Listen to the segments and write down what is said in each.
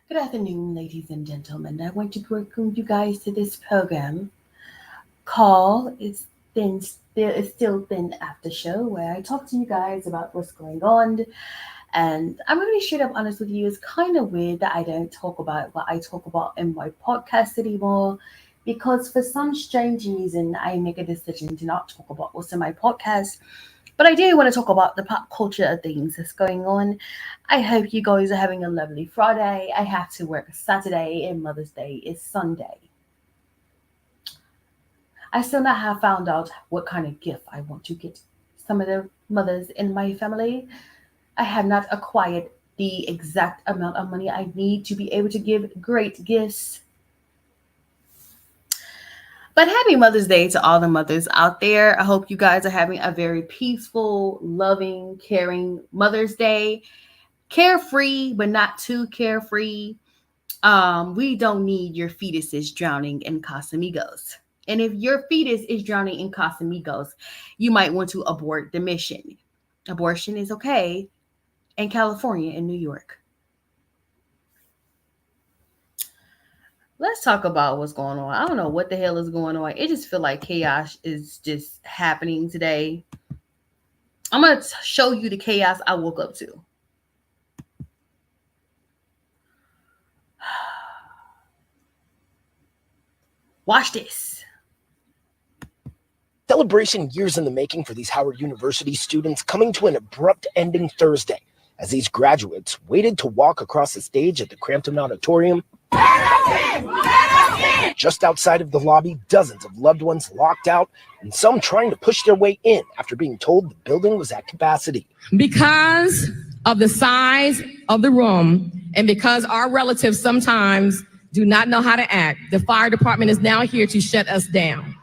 Good afternoon, ladies and gentlemen. I want to welcome you guys to this program call. It's still been after show where I talk to you guys about what's going on. And I'm gonna be straight up honest with you. It's kind of weird that I don't talk about what I talk about in my podcast anymore. Because for some strange reason, I make a decision to not talk about what's in my podcast, but I do want to talk about the pop culture of things that's going on. I hope you guys are having a lovely Friday. I have to work Saturday and Mother's Day is Sunday. I still not have found out what kind of gift I want to get some of the mothers in my family. I have not acquired the exact amount of money I need to be able to give great gifts. But happy Mother's Day to all the mothers out there. I hope you guys are having a very peaceful, loving, caring Mother's Day. Carefree, but not too carefree. We don't need your fetuses drowning in Casamigos. And if your fetus is drowning in Casamigos, you might want to abort the mission. Abortion is okay in California and New York. Let's talk about what's going on. I don't know what the hell is going on. It just feel like chaos is just happening today. I'm gonna show you the chaos I woke up to. Watch this. Celebration years in the making for these Howard University students coming to an abrupt ending Thursday as these graduates waited to walk across the stage at the Crampton Auditorium. Just outside of the lobby, dozens of loved ones locked out and some trying to push their way in after being told the building was at capacity. Because of the size of the room and because our relatives sometimes do not know how to act, the fire department is now here to shut us down.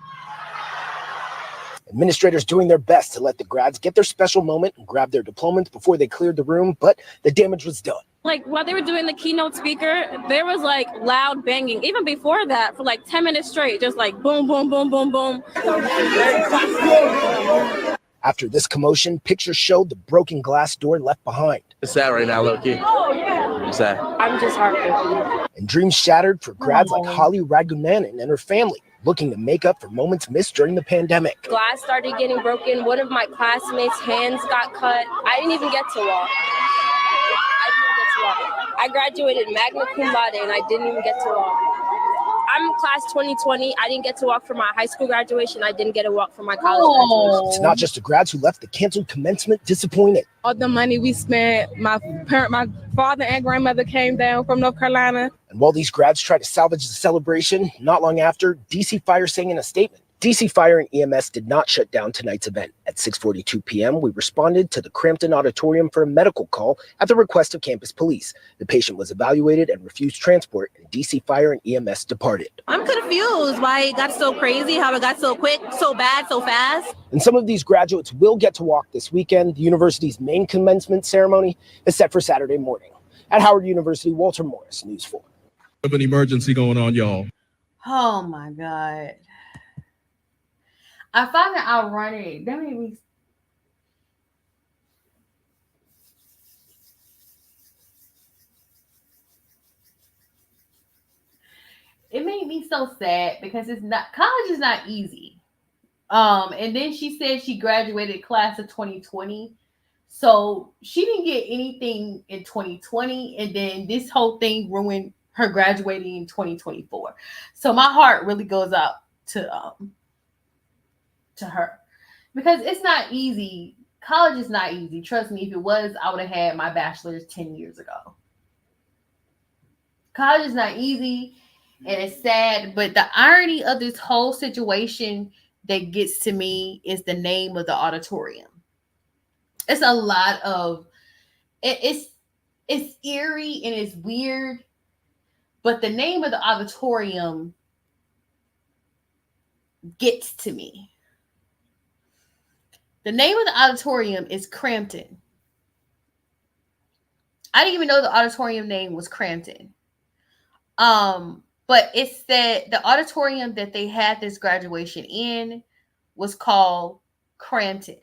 Administrators doing their best to let the grads get their special moment and grab their diplomas before they cleared the room, but the damage was done. Like while they were doing the keynote speaker, there was like loud banging. Even before that, for like 10 minutes straight, just like boom, boom, boom, boom, boom. After this commotion, pictures showed the broken glass door left behind. It's sad right now, low-key. Oh, yeah. It's sad. I'm just heartbroken. And dreams shattered for grads like Holly Ragunanan and her family, looking to make up for moments missed during the pandemic. Glass started getting broken. One of my classmates' hands got cut. I didn't even get to walk. I graduated magna cum laude and I didn't even get to walk. I'm class 2020. I didn't get to walk for my high school graduation. I didn't get to walk for my college graduation. It's not just the grads who left the canceled commencement disappointed. All the money we spent, my father and grandmother came down from North Carolina. And while these grads try to salvage the celebration, not long after, DC Fire sang in a statement. DC Fire and EMS did not shut down tonight's event. At 6:42 p.m., we responded to the Crampton Auditorium for a medical call at the request of campus police. The patient was evaluated and refused transport, and DC Fire and EMS departed. I'm confused why it got so crazy, how it got so quick, so bad, so fast. And some of these graduates will get to walk this weekend. The university's main commencement ceremony is set for Saturday morning. At Howard University, Walter Morris, News 4. Of an emergency going on, y'all. Oh my God. I find it ironic. That made me. It made me so sad because it's not college is not easy. And then she said she graduated class of 2020. So she didn't get anything in 2020, and then this whole thing ruined her graduating in 2024. So my heart really goes out to her because it's not easy. College is not easy. Trust me, if it was, I would have had my bachelor's 10 years ago. College is not easy and it's sad, but the irony of this whole situation that gets to me is the name of the auditorium. It's a lot of it's eerie and it's weird, but the name of the auditorium gets to me. The name of the auditorium is Crampton. I didn't even know the auditorium name was Crampton. But it said the auditorium that they had this graduation in was called Crampton.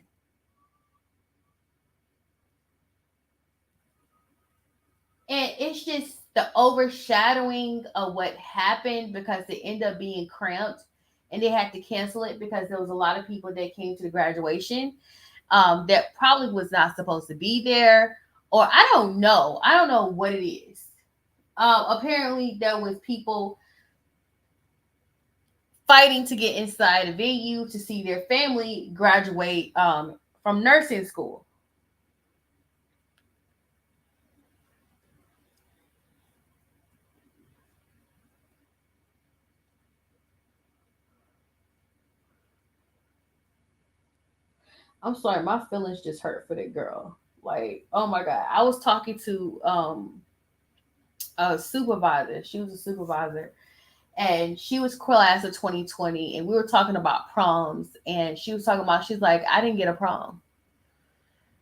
And it's just the overshadowing of what happened because it ended up being cramped and they had to cancel it because there was a lot of people that came to the graduation that probably was not supposed to be there, or I don't know. I don't know what it is. Apparently, there was people fighting to get inside a venue to see their family graduate from nursing school. I'm sorry, my feelings just hurt for that girl. Like, oh my god, I was talking to a supervisor. She was a supervisor, and she was class of 2020, and we were talking about proms, and she was talking about, she's like, I didn't get a prom.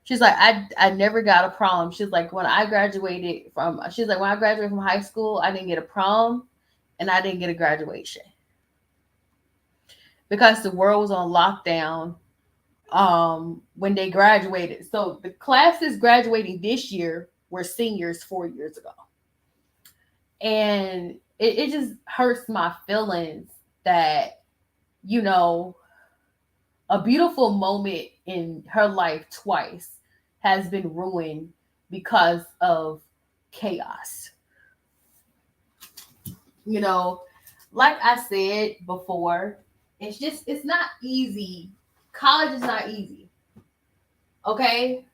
She's like, I never got a prom. She's like, she's like, when I graduated from high school, I didn't get a prom, and I didn't get a graduation because the world was on lockdown when they graduated. So the classes graduating this year were seniors 4 years ago. And it just hurts my feelings that, you know, a beautiful moment in her life twice has been ruined because of chaos. You know, like I said before, it's not easy. College is not easy. Okay?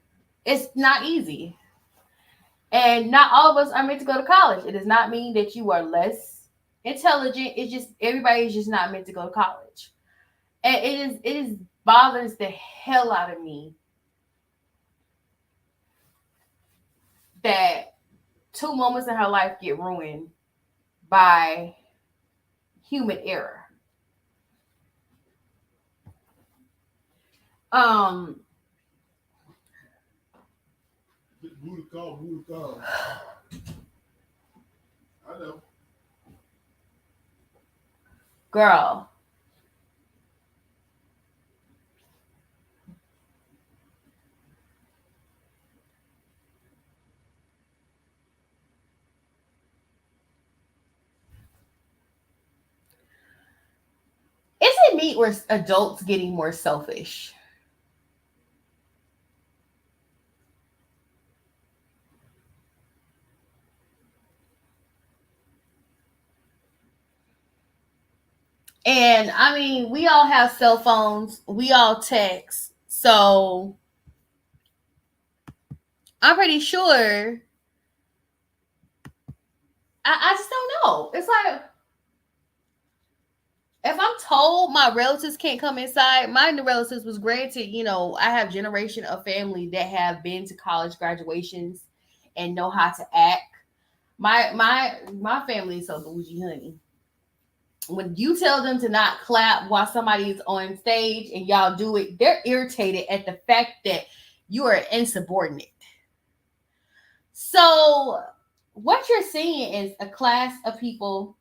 It's not easy. And not all of us are meant to go to college. It does not mean that you are less intelligent. It's just everybody is just not meant to go to college. And it is bothers the hell out of me that 2 moments in her life get ruined by human error. Who to call? I know. Girl. Is it me or adults getting more selfish? And I mean, we all have cell phones, we all text. So I'm pretty sure. I just don't know. It's like, if I'm told my relatives can't come inside, my relatives was granted, I have generation of family that have been to college graduations and know how to act. My family is so bougie, honey. When you tell them to not clap while somebody's on stage and y'all do it, they're irritated at the fact that you are insubordinate. So what you're seeing is a class of people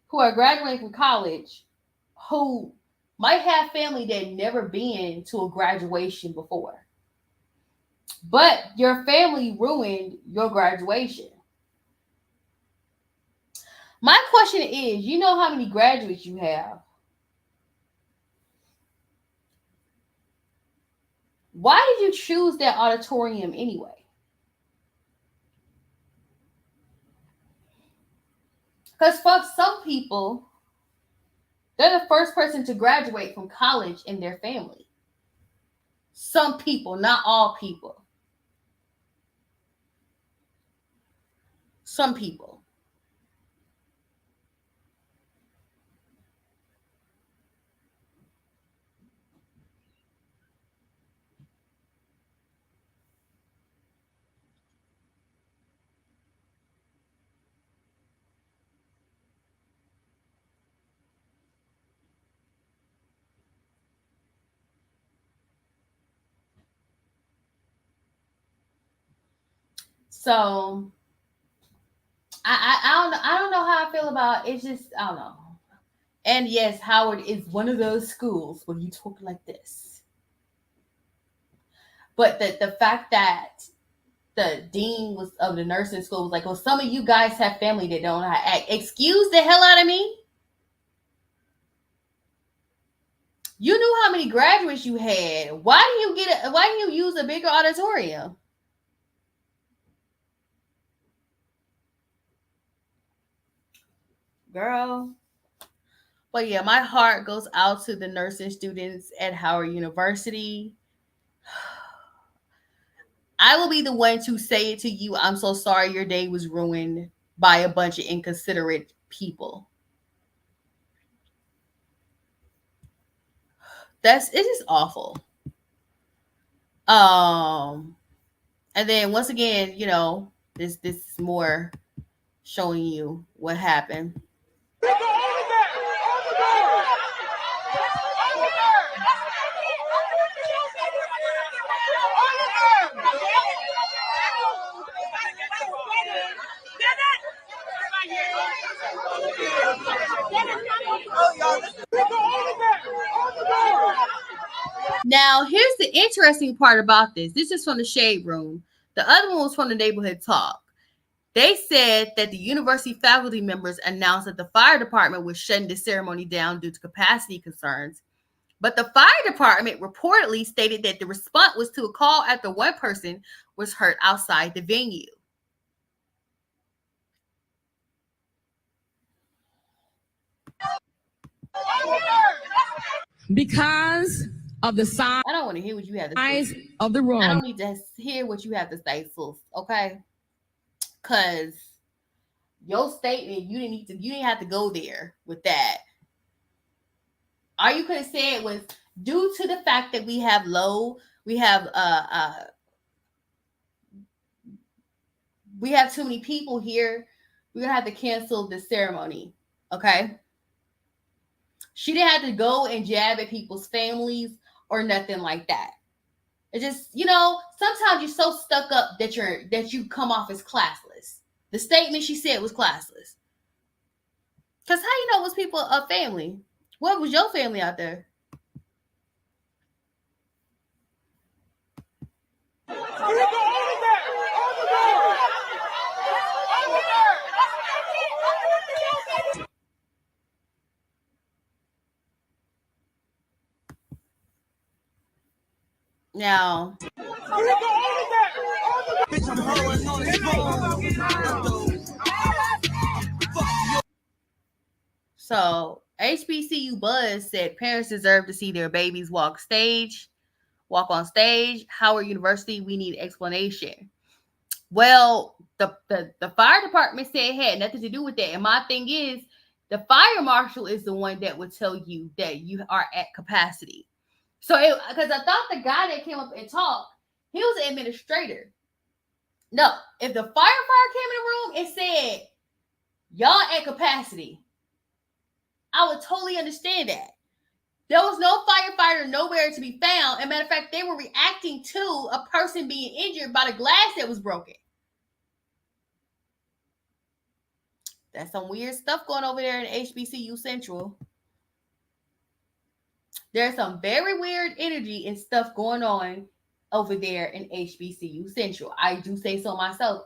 who are graduating from college who might have family that never been to a graduation before. But your family ruined your graduation. My question is, you know how many graduates you have? Why did you choose that auditorium anyway? Because for some people, they're the first person to graduate from college in their family. Some people, not all people. Some people. So I don't know how I feel about it. It's just, I don't know. And yes, Howard is one of those schools where you talk like this. But the fact that the dean was of the nursing school was like, well, some of you guys have family that don't know how to act. Excuse the hell out of me. You knew how many graduates you had. Why didn't you use a bigger auditorium? Girl. But yeah, my heart goes out to the nursing students at Howard University. I will be the one to say it to you. I'm so sorry your day was ruined by a bunch of inconsiderate people. It is awful. And then once again, this is more showing you what happened. Now, here's the interesting part about this. This is from the Shade Room. The other one was from the Neighborhood Talk. They said that the university faculty members announced that the fire department was shutting the ceremony down due to capacity concerns. But the fire department reportedly stated that the response was to a call after one person was hurt outside the venue. Because of the size I don't want to hear what you have to say. of the room. I don't need to hear what you have to say, sis, okay? Because your statement, you didn't have to go there with that. All you could have said was due to the fact that we have too many people here, we're gonna have to cancel the ceremony. Okay. She didn't have to go and jab at people's families or nothing like that. It just, sometimes you're so stuck up that you come off as classless. The statement she said was classless. Because how you know it was people of family? What was your family out there? Now, so HBCU Buzz said parents deserve to see their babies walk on stage. Howard University, we need explanation. Well, the fire department said it had nothing to do with that. And my thing is, the fire marshal is the one that would tell you that you are at capacity. So, because I thought the guy that came up and talked, he was an administrator. No, if the firefighter came in the room and said, y'all at capacity, I would totally understand that. There was no firefighter nowhere to be found. As a matter of fact, they were reacting to a person being injured by the glass that was broken. That's some weird stuff going over there in HBCU Central. There's some very weird energy and stuff going on over there in HBCU Central. I do say so myself.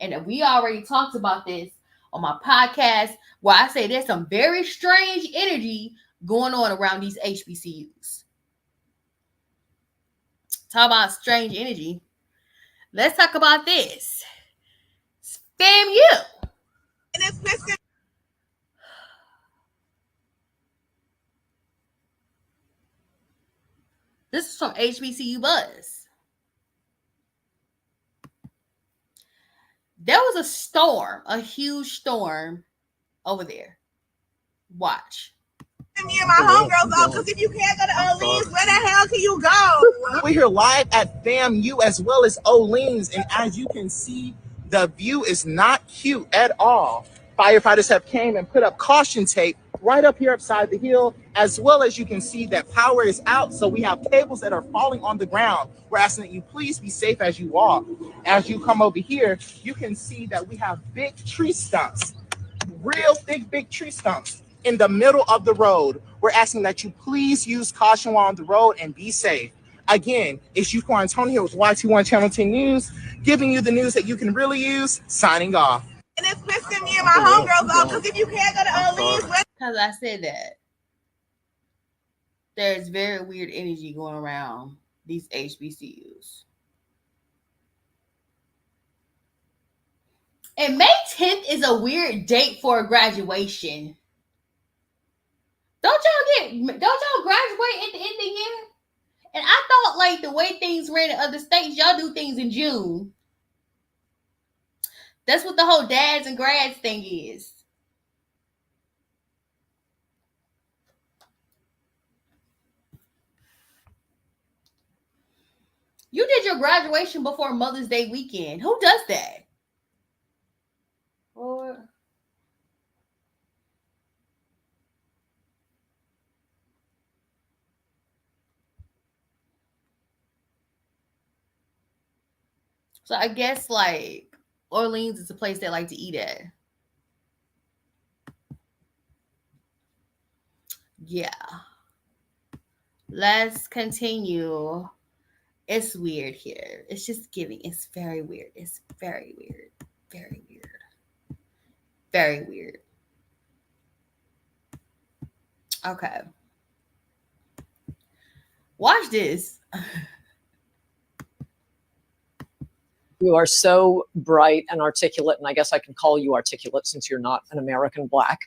And we already talked about this on my podcast where I say there's some very strange energy going on around these HBCUs. Talk about strange energy. Let's talk about this. FAMU. This is from HBCU Buzz. There was a storm, a huge storm over there. Watch. Me and my homegirls on, because if you can't go to Olean's, where the hell can you go? We're here live at FAMU as well as Olean's, and as you can see, the view is not cute at all. Firefighters have came and put up caution tape right up here upside the hill, as well as you can see that power is out, so we have cables that are falling on the ground. We're asking that you please be safe as you walk. As you come over here, you can see that we have big tree stumps, real big tree stumps in the middle of the road. We're asking that you please use caution while on the road and be safe. Again, it's Youthcore Antonio with YT1 Channel 10 News, giving you the news that you can really use, signing off. And it's pissing me and my homegirls off because if you can't go to Orleans, Because I said that. There's very weird energy going around these HBCUs. And May 10th is a weird date for a graduation. Don't y'all graduate at the end of the year? And I thought like the way things ran in other states, y'all do things in June. That's what the whole dads and grads thing is. You did your graduation before Mother's Day weekend. Who does that? Or so I guess like Orleans is a place they like to eat at. Yeah. Let's continue. It's weird here. It's just giving. It's very weird. It's very weird. Very weird. Very weird. Okay. Watch this. You are so bright and articulate, and I guess I can call you articulate since you're not an American Black.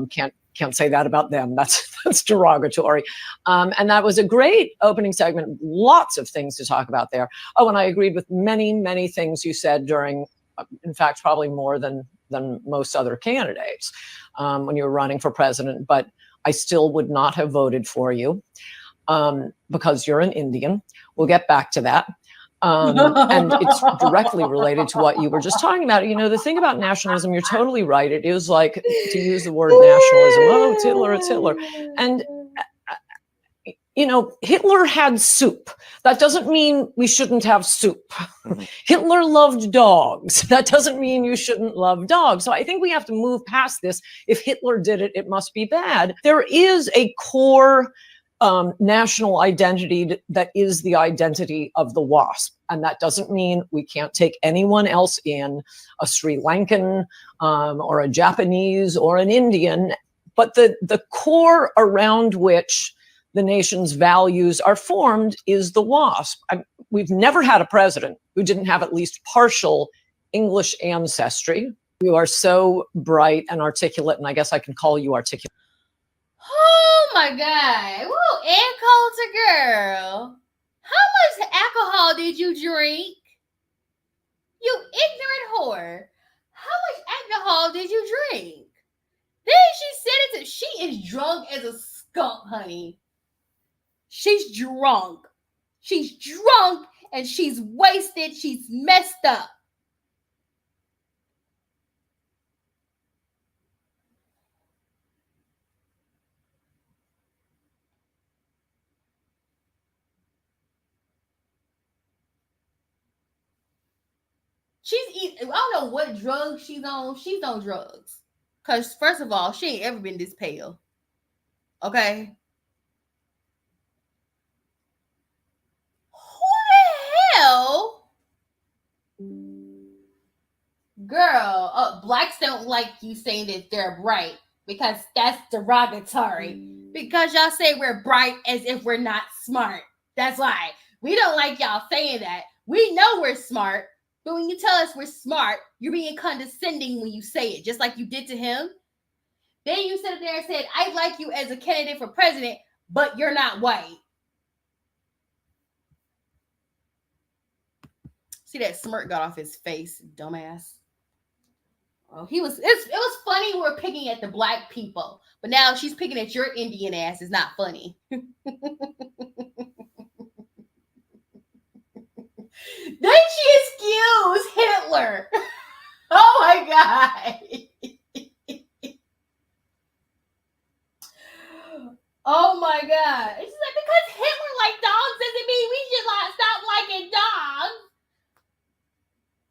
Can't say that about them. That's derogatory. And that was a great opening segment. Lots of things to talk about there. Oh, and I agreed with many, many things you said during, in fact, probably more than most other candidates when you were running for president. But I still would not have voted for you because you're an Indian. We'll get back to that. And it's directly related to what you were just talking about. You know, the thing about nationalism, you're totally right. It is like to use the word nationalism. Oh, it's Hitler, it's Hitler. And, you know, Hitler had soup. That doesn't mean we shouldn't have soup. Mm-hmm. Hitler loved dogs. That doesn't mean you shouldn't love dogs. So I think we have to move past this. If Hitler did it, it must be bad. There is a core national identity that is the identity of the WASP. And that doesn't mean we can't take anyone else in, a Sri Lankan or a Japanese or an Indian. But the core around which the nation's values are formed is the WASP. We've never had a president who didn't have at least partial English ancestry. You are so bright and articulate, and I guess I can call you articulate. Oh my God. Woo, Ann Coulter girl. How much alcohol did you drink? You ignorant whore. How much alcohol did you drink? Then she said it to, she is drunk as a skunk, honey. She's drunk. She's drunk and she's wasted. She's messed up. I don't know what drugs she's on. She's on drugs. Because, first of all, she ain't ever been this pale. Okay? Who the hell? Girl, blacks don't like you saying that they're bright. Because that's derogatory. Because y'all say we're bright as if we're not smart. That's why. We don't like y'all saying that. We know we're smart. But when you tell us we're smart, you're being condescending when you say it, just like you did to him. Then you sit there and said, I like you as a candidate for president, but you're not white. See that smirk got off his face, dumbass. Oh, it was funny we were picking at the black people, but now she's picking at your Indian ass. It's not funny. Then she excused Hitler. Oh my God. Oh my God. She's like, because Hitler liked dogs doesn't mean we should stop liking dogs.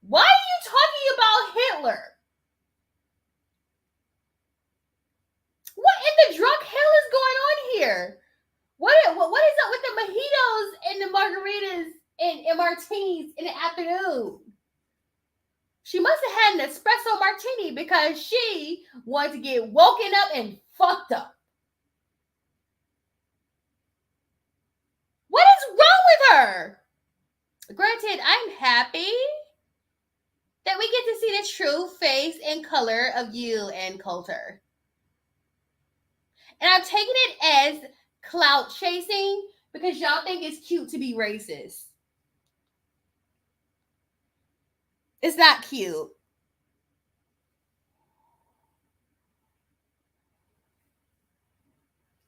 Why are you talking about Hitler? What in the drunk hell is going on here? What minute. What is up with the mojitos and the margaritas and martinis in the afternoon? She must have had an espresso martini because she wanted to get woken up and fucked up. What is wrong with her? Granted, I'm happy that we get to see the true face and color of you and Coulter. And I'm taking it as clout chasing because y'all think it's cute to be racist. It's not cute.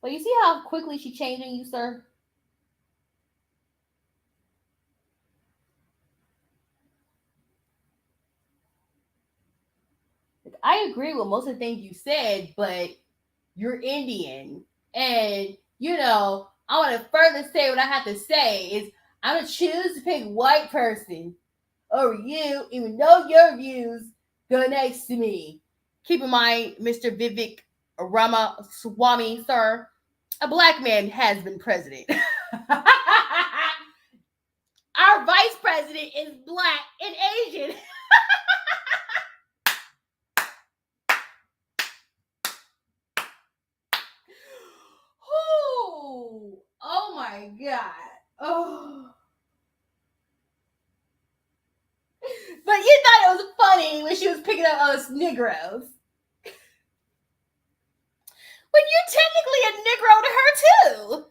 But you see how quickly she changing you, sir? I agree with most of the things you said, but you're Indian. And, I want to further say what I have to say is I'm going to choose to pick white person over you, even though your views go next to me. Keep in mind, Mr. Vivek Ramaswamy, sir, a black man has been president. Our vice president is black and Asian. Oh my God. Oh. But you thought it was funny when she was picking up us Negroes. But you're technically a Negro to her too.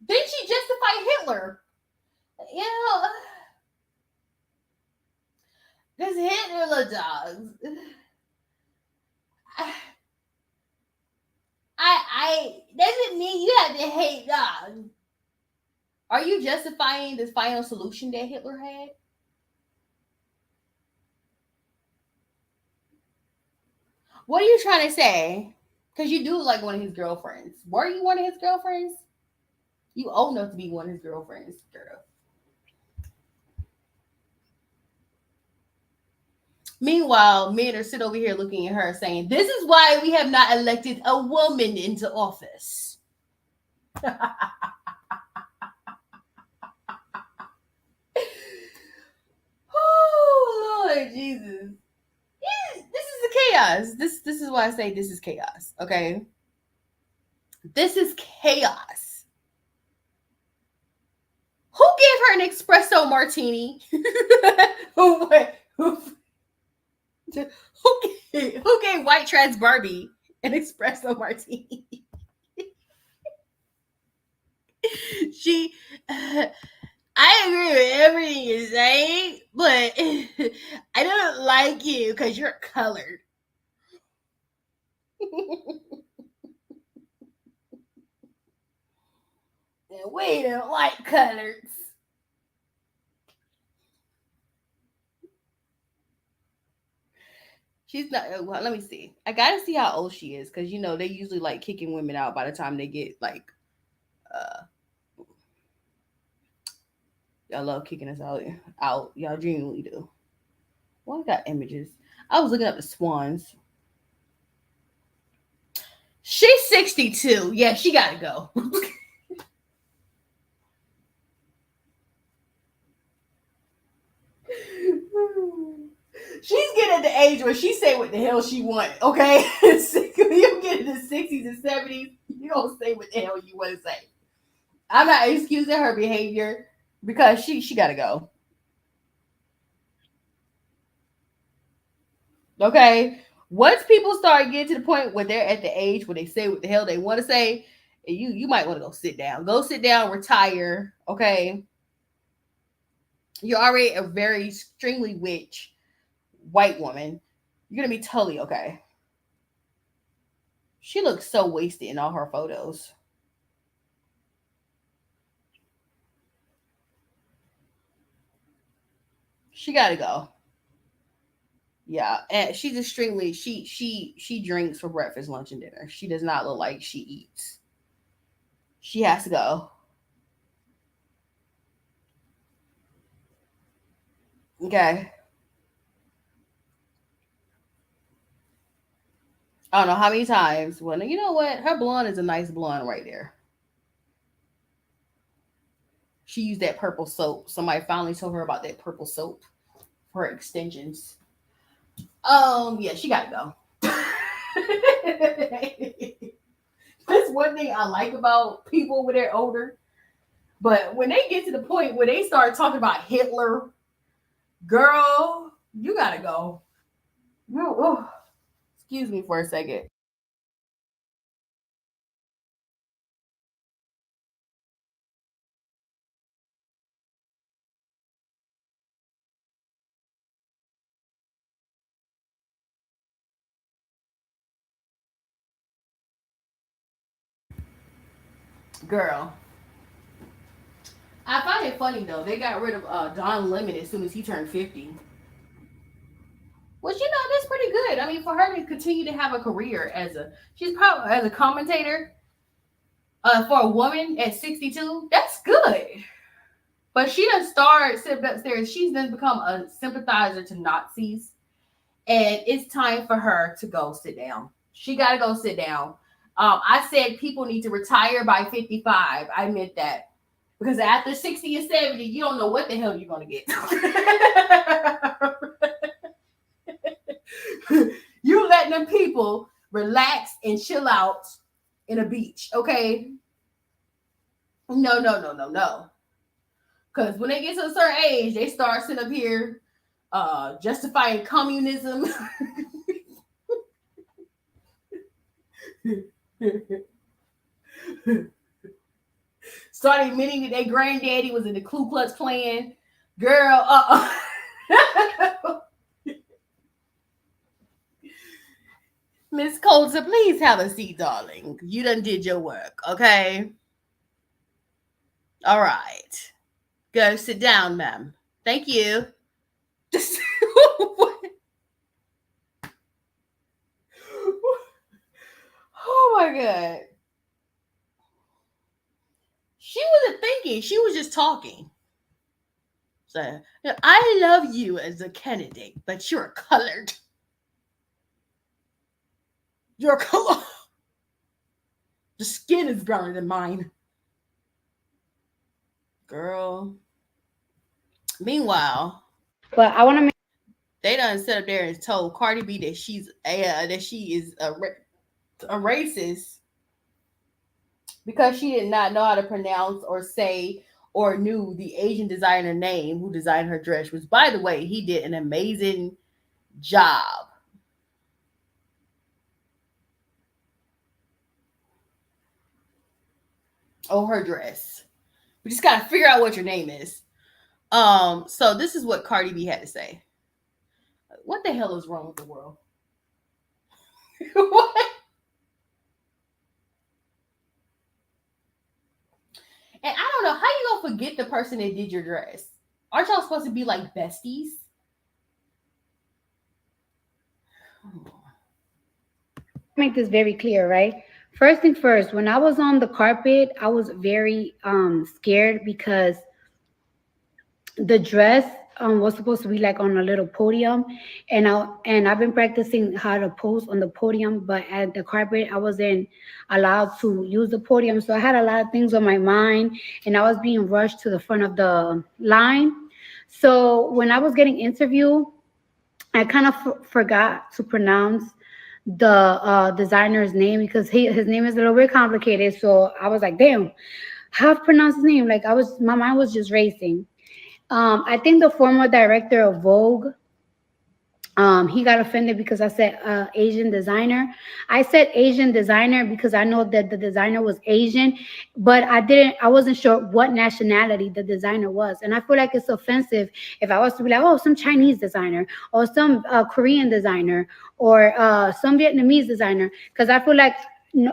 Didn't she justify Hitler? Because Hitler dogs. I doesn't mean you have to hate dogs. Are you justifying this final solution that Hitler had? What are you trying to say? Because you do like one of his girlfriends. Were you one of his girlfriends? You old enough to be one of his girlfriends, girl. Meanwhile, men are sitting over here looking at her saying, this is why we have not elected a woman into office. Oh, Lord Jesus. This is the chaos. This is why I say this is chaos, okay? This is chaos. Who gave her an espresso martini? Who gave white trash Barbie an espresso martini? I agree with everything you're saying, but I don't like you because you're colored. And we don't like colors. She's not. Well, let me see. I gotta see how old she is because they usually like kicking women out by the time they get like. Y'all love kicking us out. Y'all genuinely do. Well, I got images. I was looking up the swans. She's 62. Yeah, she gotta go. She's getting at the age where she say what the hell she want, okay? You get in the 60s and 70s, you don't say what the hell you want to say. I'm not excusing her behavior because she gotta go. Okay? Once people start getting to the point where they're at the age where they say what the hell they want to say, you might want to go sit down. Go sit down, retire, okay? You're already a very extremely rich white woman. You're gonna be totally okay. She looks so wasted in all her photos. She gotta go. Yeah, and she's extremely she drinks for breakfast, lunch, and dinner. She does not look like she eats. She has to go. Okay. I don't know how many times. Well, you know what? Her blonde is a nice blonde right there. She used that purple soap. Somebody finally told her about that purple soap for her extensions. Yeah, she gotta go. That's one thing I like about people when they're older. But when they get to the point where they start talking about Hitler, girl, you gotta go. Oh, excuse me for a second. Girl. I find it funny though. They got rid of Don Lemon as soon as he turned 50. Which that's pretty good. I mean, for her to continue to have a career she's probably as a commentator, for a woman at 62, that's good. But she doesn't start sitting upstairs. She's then become a sympathizer to Nazis. And it's time for her to go sit down. She got to go sit down. I said people need to retire by 55. I meant that. Because after 60 and 70, you don't know what the hell you're going to get. You letting them people relax and chill out in a beach, okay? No. Because when they get to a certain age, they start sitting up here justifying communism. Started admitting that their granddaddy was in the Ku Klux Klan. Girl, Miss Coulter, please have a seat, darling. You done did your work, okay? All right. Go sit down, ma'am. Thank you. Oh my God. She wasn't thinking. She was just talking. So, I love you as a candidate, but you're colored. Your color. The skin is browner than mine. Girl. Meanwhile, But I want to make they done sit up there and told Cardi B that she is a racist because she did not know how to pronounce or say or knew the Asian designer name who designed her dress, which, by the way, he did an amazing job. Oh, her dress. We just gotta figure out what your name is. So this is what Cardi B had to say. What the hell is wrong with the world? What? And I don't know how you gonna forget the person that did your dress. Aren't y'all supposed to be like besties? make this very clear, right? First thing first, when I was on the carpet, I was very scared because the dress was supposed to be like on a little podium, and I've been practicing how to pose on the podium, but at the carpet I wasn't allowed to use the podium, so I had a lot of things on my mind, and I was being rushed to the front of the line. So when I was getting interviewed, I kind of forgot to pronounce the designer's name because his name is a little bit complicated. So I was like, damn, how to pronounce his name? Like my mind was just racing. I think the former director of Vogue, he got offended because I said Asian designer. I said Asian designer because I know that the designer was Asian, but I wasn't sure what nationality the designer was. And I feel like it's offensive if I was to be like, oh, some Chinese designer or some Korean designer or some Vietnamese designer, because I feel like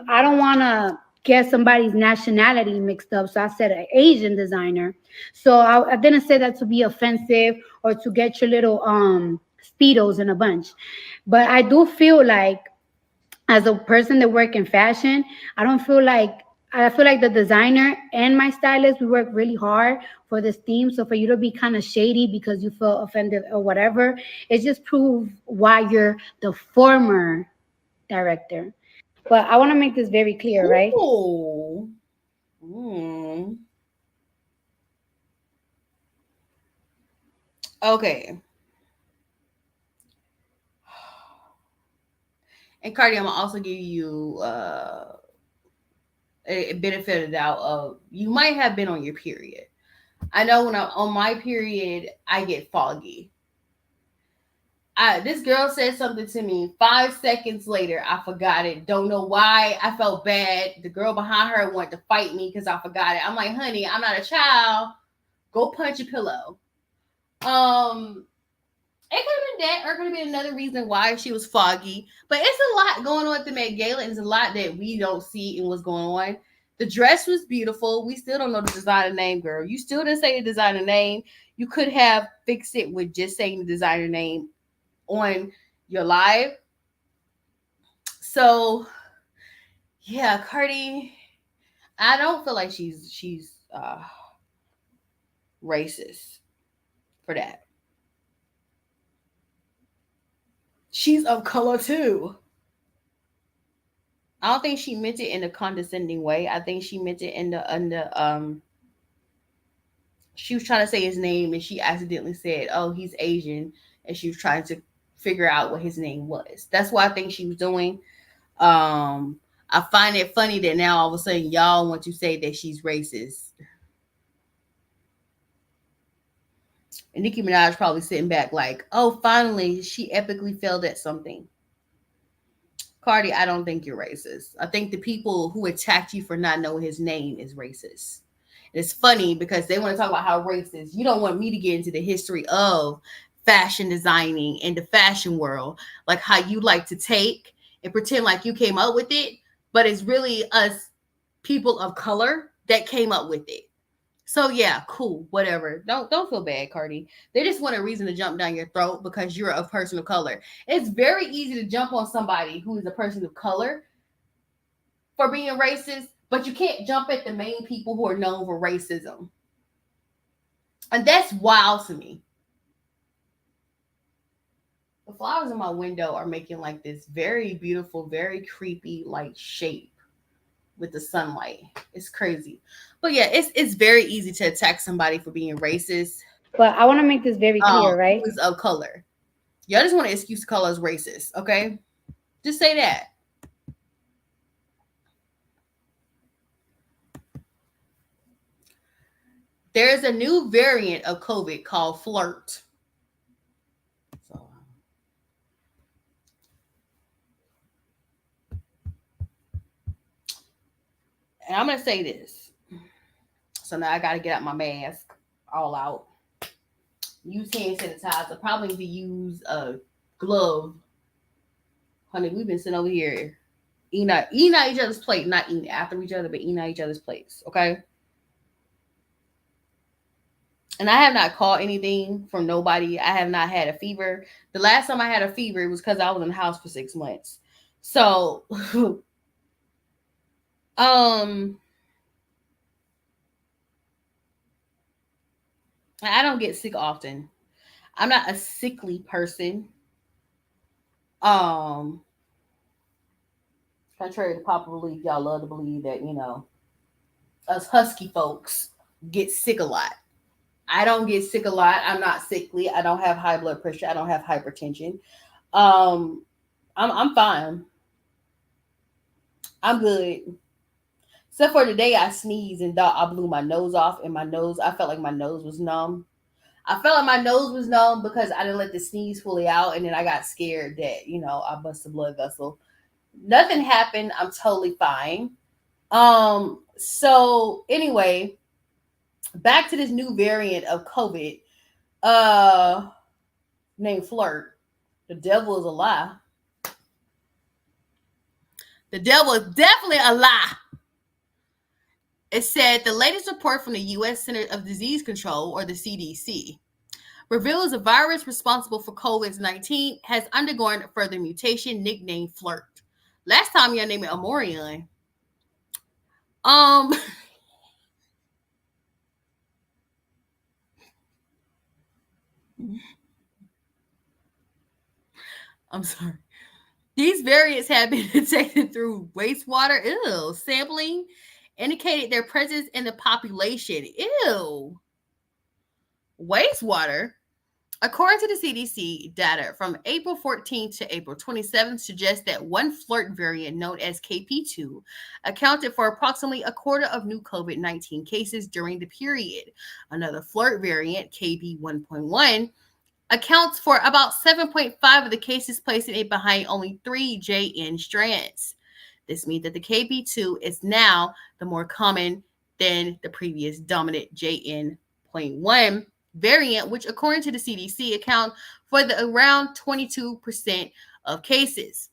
I don't want to get somebody's nationality mixed up. So I said an Asian designer. So I didn't say that to be offensive or to get your little Speedos in a bunch. But I do feel like as a person that work in fashion, I don't feel like I feel like the designer and my stylist, we work really hard for this theme. So for you to be kind of shady because you feel offended or whatever, it just proves why you're the former director. But I want to make this very clear, right? Ooh. Mm. Okay. And Cardi, I'm gonna also give you a benefit of the doubt of you might have been on your period. I know when I'm on my period, I get foggy. This girl said something to me 5 seconds later. I forgot it. Don't know why. I felt bad. The girl behind her wanted to fight me because I forgot it. I'm like, honey, I'm not a child. Go punch a pillow. It could have been that, or it could have been another reason why she was foggy. But it's a lot going on at the Met Gala, and it's a lot that we don't see in what's going on. The dress was beautiful. We still don't know the designer name, girl. You still didn't say the designer name. You could have fixed it with just saying the designer name on your live. So yeah, Cardi, I don't feel like she's racist for that. She's of color too. I don't think she meant it in a condescending way. I think she meant it in the she was trying to say his name and she accidentally said, "Oh, he's Asian," and she was trying to figure out what his name was. That's what I think she was doing. I find it funny that now all of a sudden y'all want to say that she's racist. And Nicki Minaj probably sitting back like, "Oh, finally, she epically failed at something." Cardi, I don't think you're racist. I think the people who attacked you for not knowing his name is racist. It's funny because they want to talk about how racist. You don't want me to get into the history of fashion designing and the fashion world, like how you like to take and pretend like you came up with it, but it's really us people of color that came up with it. So yeah, cool, whatever. Don't feel bad, Cardi. They just want a reason to jump down your throat because you're a person of color. It's very easy to jump on somebody who is a person of color for being racist, but you can't jump at the main people who are known for racism. And that's wild to me. The flowers in my window are making like this very beautiful, very creepy like shape with the sunlight. It's crazy. But yeah, it's very easy to attack somebody for being racist. But I want to make this very clear, right? Who is of color. Y'all just want to excuse the color as racist, okay? Just say that. There's a new variant of COVID called flirt. So, and I'm gonna say this. So now I gotta get out my mask all out. Use hand sanitizer. Probably need to use a glove. Honey, we've been sitting over here eating at each other's plate, not eating after each other, but eating at each other's plates. Okay. And I have not caught anything from nobody. I have not had a fever. The last time I had a fever, it was because I was in the house for 6 months. So, I don't get sick often. I'm not a sickly person. Contrary to popular belief, y'all love to believe that, us husky folks get sick a lot. I don't get sick a lot. I'm not sickly. I don't have high blood pressure. I don't have hypertension. I'm fine. I'm good. Except for the day I sneezed and thought I blew my nose off, and I felt like my nose was numb. I felt like my nose was numb because I didn't let the sneeze fully out, and then I got scared that, I bust a blood vessel. Nothing happened. I'm totally fine. So anyway, back to this new variant of COVID, named flirt. The devil is a lie. The devil is definitely a lie. It said the latest report from the U.S. Center of Disease Control, or the CDC, reveals a virus responsible for COVID-19 has undergone a further mutation nicknamed flirt. Last time y'all named it Amorion. Um, I'm sorry. These variants have been detected through wastewater sampling, indicated their presence in the population. Ew. Wastewater. According to the CDC data from April 14th to April 27th suggests that one flirt variant known as KP2 accounted for approximately a quarter of new COVID-19 cases during the period. Another flirt variant, KB1.1, accounts for about 7.5 of the cases, placing it behind only 3 JN strands. This means that the KB2 is now the more common than the previous dominant JN.1 variant, which according to the CDC account for the around 22% of cases.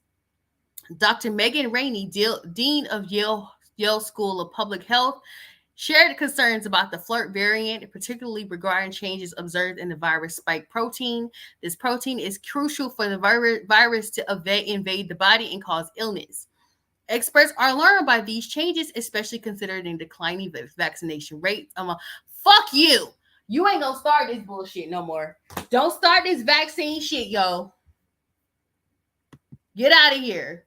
Dr. Megan Rainey, Dean of Yale School of Public Health, shared concerns about the flirt variant, particularly regarding changes observed in the virus spike protein. This protein is crucial for the virus to invade the body and cause illness. Experts are alarmed by these changes, especially considering declining vaccination rates. Fuck you. You ain't gonna start this bullshit no more. Don't start this vaccine shit, yo. Get out of here.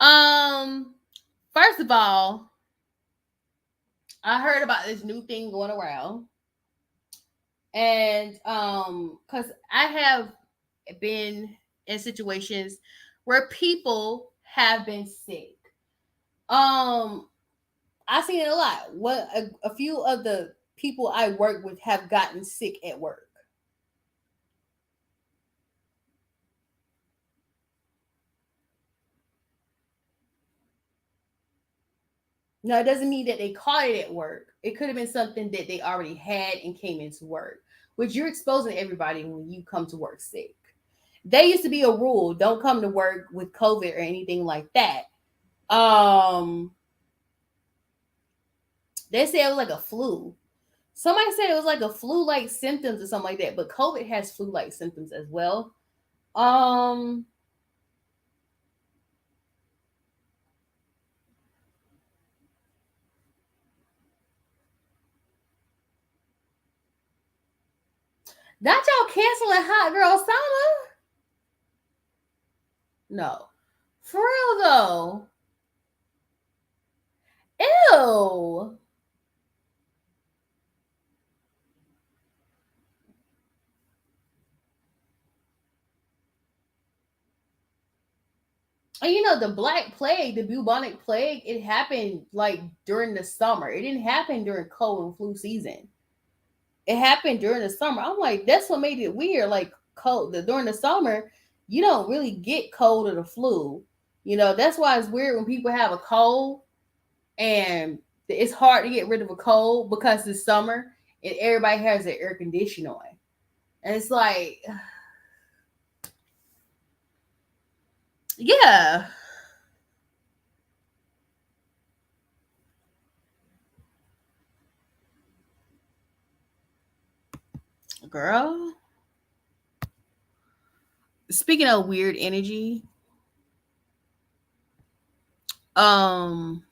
First of all, I heard about this new thing going around. And because I have been in situations where people have been sick. I seen it a lot. What a few of the people I work with have gotten sick at work. Now, it doesn't mean that they caught it at work. It could have been something that they already had and came into work, which you're exposing everybody when you come to work sick. There used to be a rule: don't come to work with COVID or anything like that. They said it was like a flu. Somebody said it was like a flu-like symptoms or something like that, but COVID has flu-like symptoms as well. Not y'all canceling Hot Girl Summer. No. For real though. Ew. And you know, the Black Plague, the bubonic plague, it happened like during the summer. It didn't happen during cold and flu season. It happened during the summer. I'm like, that's what made it weird. Like cold during the summer, you don't really get cold or the flu. You know, that's why it's weird when people have a cold and it's hard to get rid of a cold because it's summer and everybody has their air conditioning on. And it's like, yeah. Girl. Speaking of weird energy, because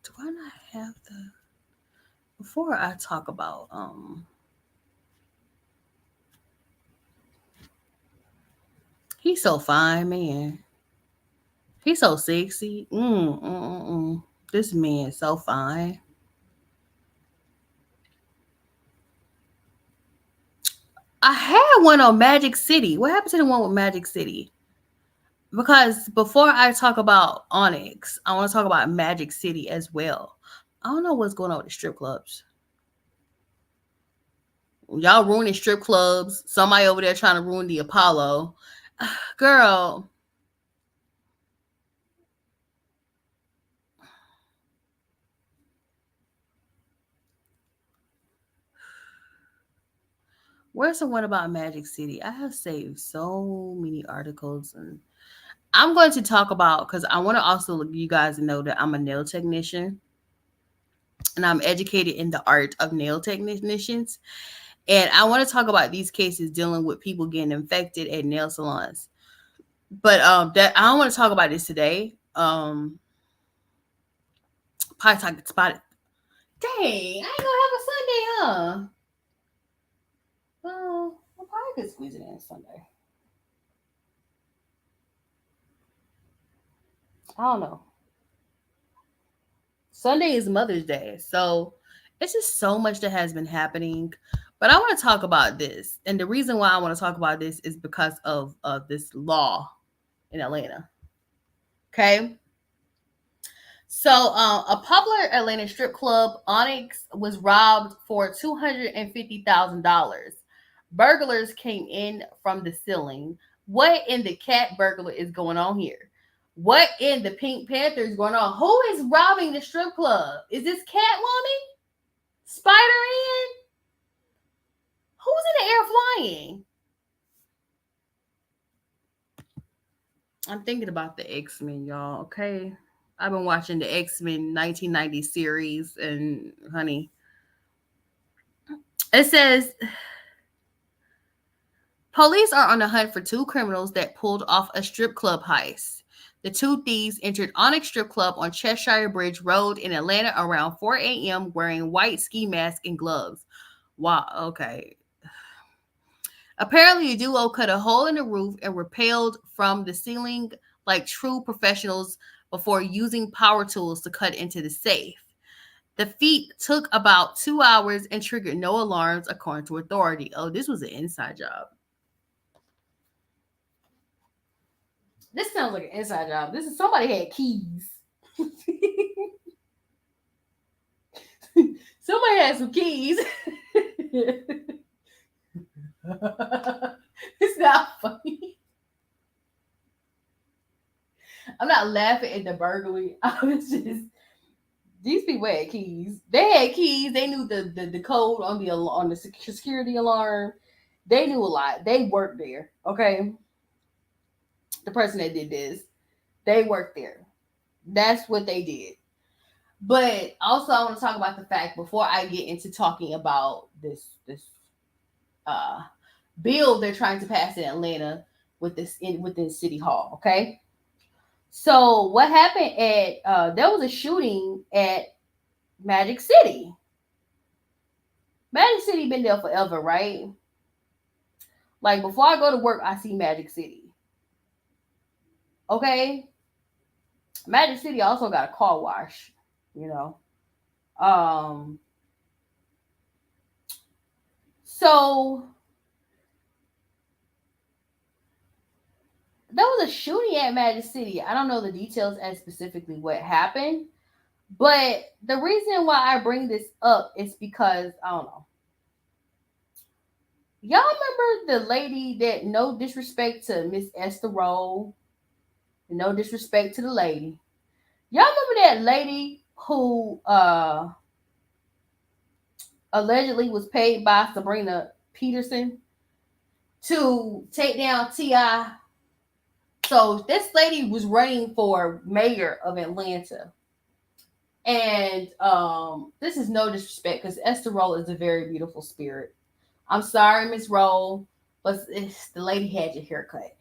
do I not have the before I talk about he's so fine, man. He's so sexy. This man is so fine. I had one on Magic City. What happened to the one with Magic City? Because before I talk about Onyx, I want to talk about Magic City as well. I don't know what's going on with the strip clubs. Y'all ruining strip clubs. Somebody over there trying to ruin the Apollo. Girl. Where's the one about Magic City? I have saved so many articles, and I'm going to talk about because I want to also let you guys know that I'm a nail technician and I'm educated in the art of nail technicians. And I want to talk about these cases dealing with people getting infected at nail salons. But that I don't want to talk about this today. Probably talk about it. Dang, I ain't gonna have a Sunday, huh? Well, I probably could squeeze it in Sunday. I don't know. Sunday is Mother's Day, so it's just so much that has been happening. But I want to talk about this, and the reason why I want to talk about this is because of this law in Atlanta. Okay, so a popular Atlanta strip club, Onyx, was robbed for $250,000. Burglars came in from the ceiling. What in the cat burglar is going on here? What in the Pink Panther is going on? Who is robbing the strip club? Is this Catwoman? Spider-Man? Who's in the air flying? I'm thinking about the X-Men, y'all, okay? I've been watching the X-Men 1990 series, and honey, it says police are on the hunt for two criminals that pulled off a strip club heist. The two thieves entered Onyx Strip Club on Cheshire Bridge Road in Atlanta around 4 a.m. wearing white ski masks and gloves. Wow, okay. Apparently, the duo cut a hole in the roof and rappelled from the ceiling like true professionals before using power tools to cut into the safe. The feat took about 2 hours and triggered no alarms, according to authority. Oh, this was an inside job. This sounds like an inside job. This is somebody had keys. Somebody had some keys. It's not funny. I'm not laughing at the burglary. I was just these people had keys. They had keys. They knew the code on the security alarm. They knew a lot. They worked there. Okay. The person that did this, they worked there. That's what they did. But also, I want to talk about the fact before I get into talking about this bill they're trying to pass in Atlanta within City Hall. Okay, so what happened at there was a shooting at Magic City. Magic City been there forever, right? Like before I go to work, I see Magic City. Okay, Magic City also got a car wash. You know, so there was a shooting at Magic City. I don't know the details as specifically what happened, but the reason why I bring this up is because I don't know. Y'all remember the lady that, no disrespect to Miss Esther Roll, no disrespect to the lady. Y'all remember that lady who allegedly was paid by Sabrina Peterson to take down T.I.? So this lady was running for mayor of Atlanta. And this is no disrespect because Esther Roll is a very beautiful spirit. I'm sorry, Miss Roll, but the lady had your haircut.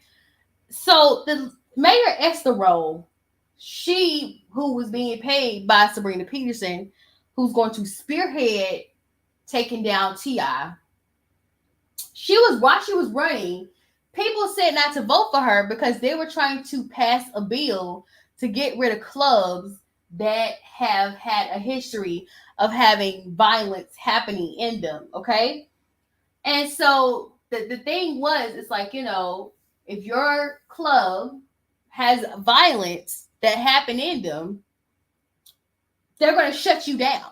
So the mayor Esther Roll, she who was being paid by Sabrina Peterson, who's going to spearhead taking down T.I., while she was running, people said not to vote for her because they were trying to pass a bill to get rid of clubs that have had a history of having violence happening in them. Okay. And so the thing was, it's like, if your club has violence that happened in them, they're going to shut you down.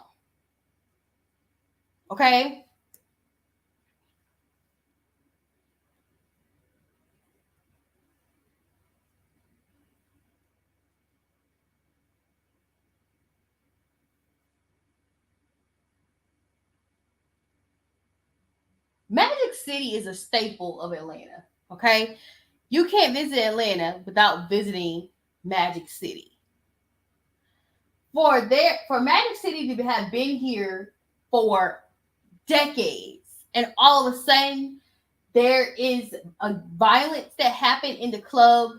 Okay. Magic City is a staple of Atlanta. Okay. You can't visit Atlanta without visiting Magic City. For Magic City to have been here for decades, and all of a sudden there is a violence that happened in the club.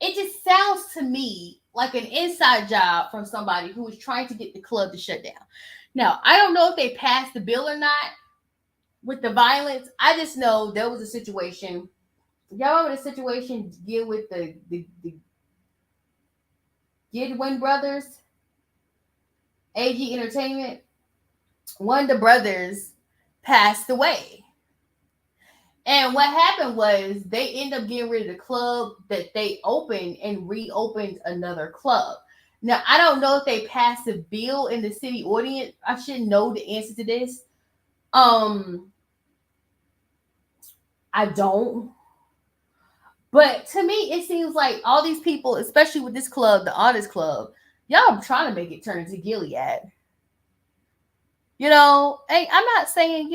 It just sounds to me like an inside job from somebody who was trying to get the club to shut down. Now, I don't know if they passed the bill or not with the violence. I just know there was a situation. Y'all remember the situation deal with the Goodwin brothers, AG Entertainment? One of the brothers passed away. And what happened was they ended up getting rid of the club that they opened and reopened another club. Now, I don't know if they passed a bill in the city audience. I should know the answer to this. I don't. But to me, it seems like all these people, especially with this club, the Honest Club, y'all are trying to make it turn into Gilead. You know, hey, I'm not saying,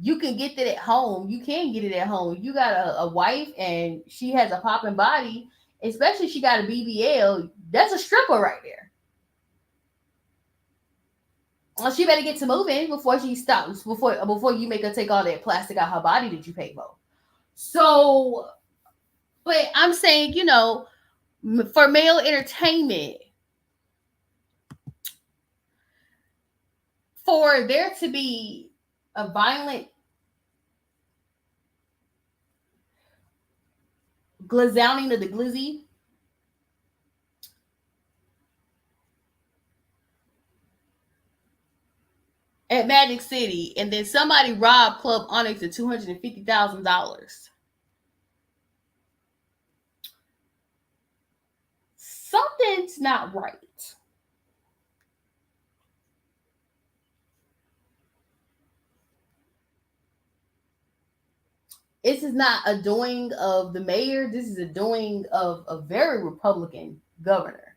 you can get that at home. You can get it at home. You got a wife and she has a popping body, especially she got a BBL. That's a stripper right there. Well, she better get to moving before she stops. Before you make her take all that plastic out her body that you paid for. So, but I'm saying, for male entertainment, for there to be a violent glazowning of the glizzy, at Magic City, and then somebody robbed Club Onyx of $250,000. Something's not right. This is not a doing of the mayor. This is a doing of a very Republican governor.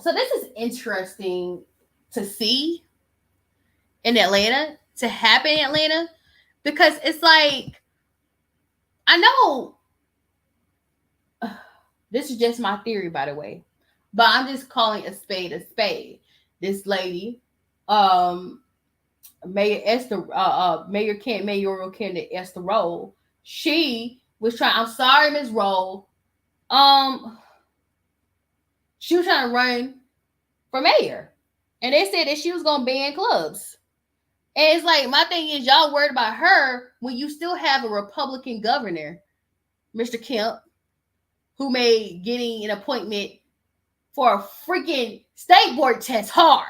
So this is interesting to see in Atlanta, to happen in Atlanta, because it's like, I know this is just my theory, by the way, but I'm just calling a spade a spade. This lady, mayoral candidate Esther Rolle, she was trying. I'm sorry, Ms. Rolle. She was trying to run for mayor, and they said that she was gonna ban clubs. And it's like, my thing is, y'all worried about her when you still have a Republican governor, Mr. Kemp, who made getting an appointment for a freaking state board test hard.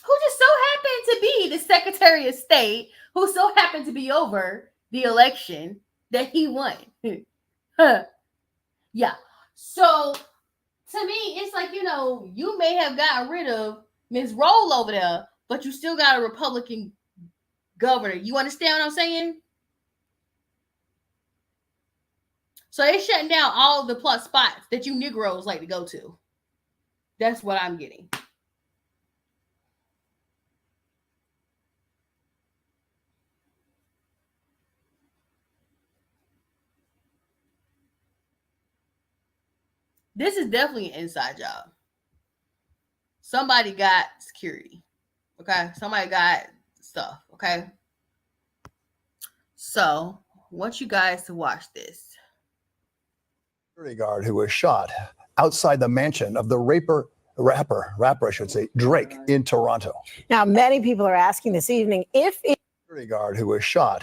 Who just so happened to be the Secretary of State, who so happened to be over the election that he won. Huh. Yeah. So to me, it's like, you may have gotten rid of Ms. Rolle over there, but you still got a Republican governor. You understand what I'm saying? So they're shutting down all the plus spots that you Negroes like to go to. That's what I'm getting. This is definitely an inside job. Somebody got security. Okay? Somebody got stuff. Okay? So, I want you guys to watch this. Security guard who was shot outside the mansion of the rapper, I should say, Drake in Toronto. Now, many people are asking this evening if Security guard who was shot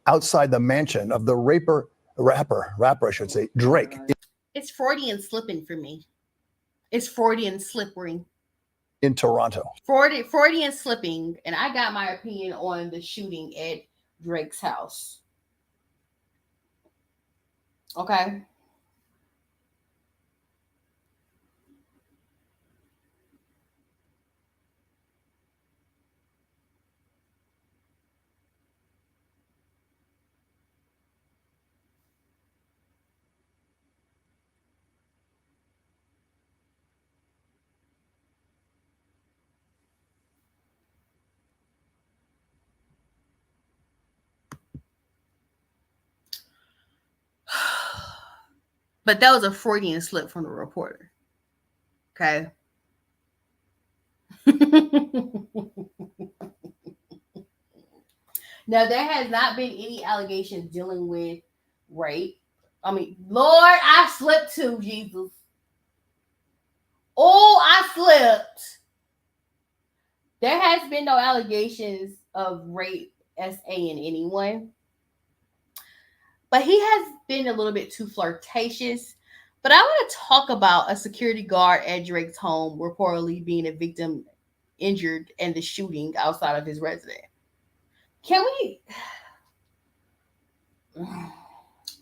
outside the mansion of the rapper, I should say, Drake. It's Freudian slipping for me. It's Freudian slipping. In Toronto. Freudian slipping, and I got my opinion on the shooting at Drake's house. Okay? But that was a Freudian slip from the reporter. Okay. Now, there has not been any allegations dealing with rape. I mean, Lord, I slipped too, Jesus. Oh, I slipped. There has been no allegations of rape, SA, in anyone. But he has been a little bit too flirtatious. But I want to talk about a security guard at Drake's home reportedly being a victim injured in the shooting outside of his residence. Can we?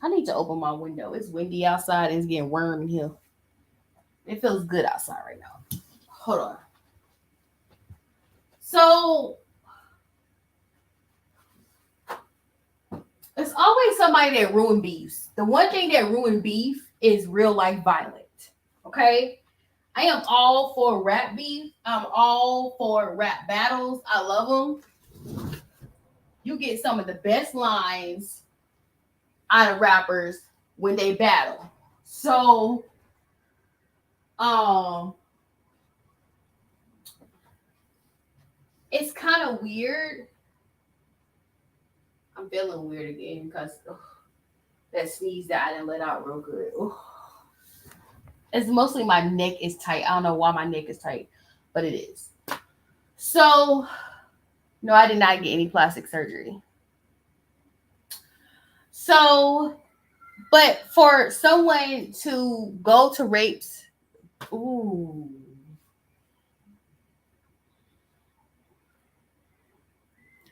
I need to open my window. It's windy outside and it's getting warm in here. It feels good outside right now. Hold on. So it's always somebody that ruined beefs. The one thing that ruined beef is real life violence. Okay? I am all for rap beef. I'm all for rap battles. I love them. You get some of the best lines out of rappers when they battle. So, it's kind of weird. I'm feeling weird again because that sneeze that I didn't let out real good. Ugh. It's mostly my neck is tight. I don't know why my neck is tight, but it is. So, no, I did not get any plastic surgery. So, but for someone to go to rapes, ooh.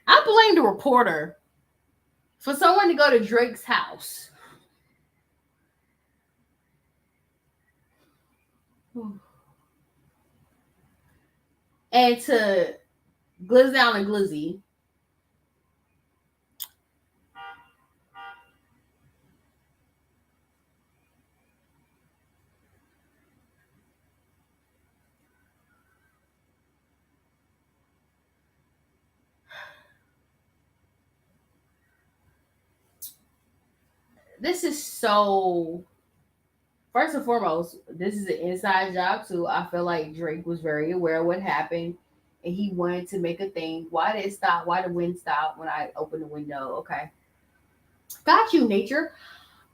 I blame the reporter for someone to go to Drake's house. And to glizz down a glizzy. This is so. First and foremost, this is an inside job too. I feel like Drake was very aware of what happened, and he wanted to make a thing. Why did it stop? Why the wind stop when I opened the window? Okay, got you, nature.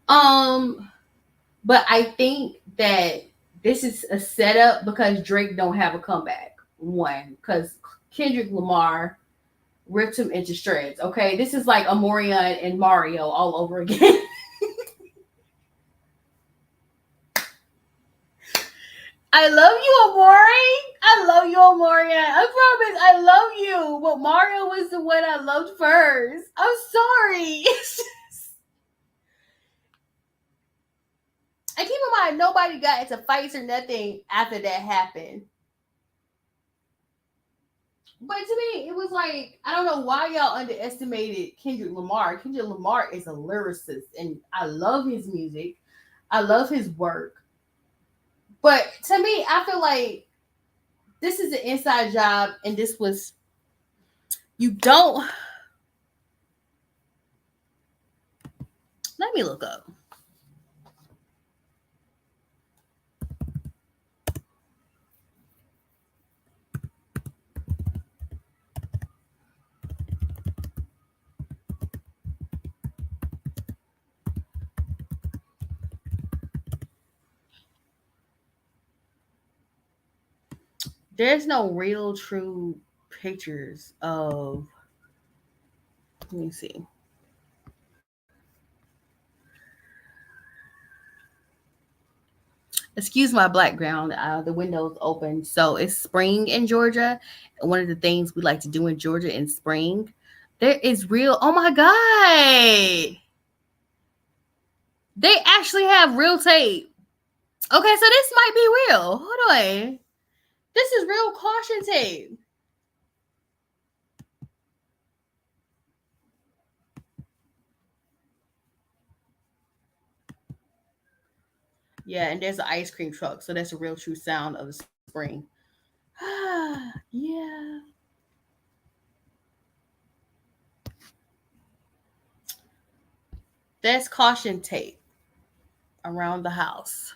But I think that this is a setup because Drake don't have a comeback. One, because Kendrick Lamar ripped him into shreds. Okay, this is like Amorian and Mario all over again. I love you, Amori. I love you, Amorian. I promise, I love you. But Mario was the one I loved first. I'm sorry. And keep in mind, nobody got into fights or nothing after that happened. But to me, it was like, I don't know why y'all underestimated Kendrick Lamar. Kendrick Lamar is a lyricist, and I love his music. I love his work. But to me, I feel like this is an inside job, and this was, you don't, let me look up. There's no real true pictures of, let me see. Excuse my background. The window's open. So it's spring in Georgia. One of the things we like to do in Georgia in spring, there is real, oh my God. They actually have real tape. Okay, so this might be real. Hold on. This is real caution tape. Yeah, and there's an ice cream truck. So that's a real true sound of the spring. Yeah. That's caution tape. around the house.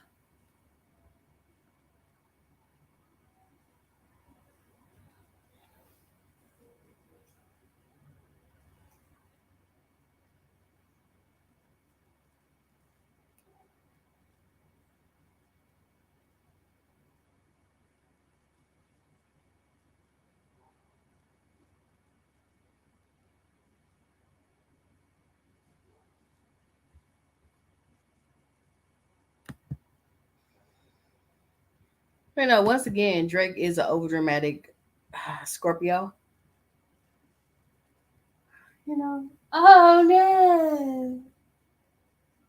You know, once again, Drake is an overdramatic Scorpio. You know, oh no.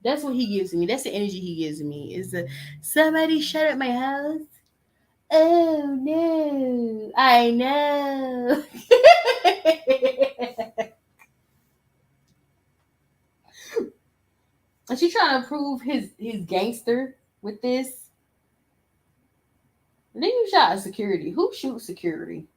That's what he gives me. That's the energy he gives me. Is the somebody shut up my house? Oh no, I know. And she trying to prove his gangster with this. And then you shot security. Who shoots security?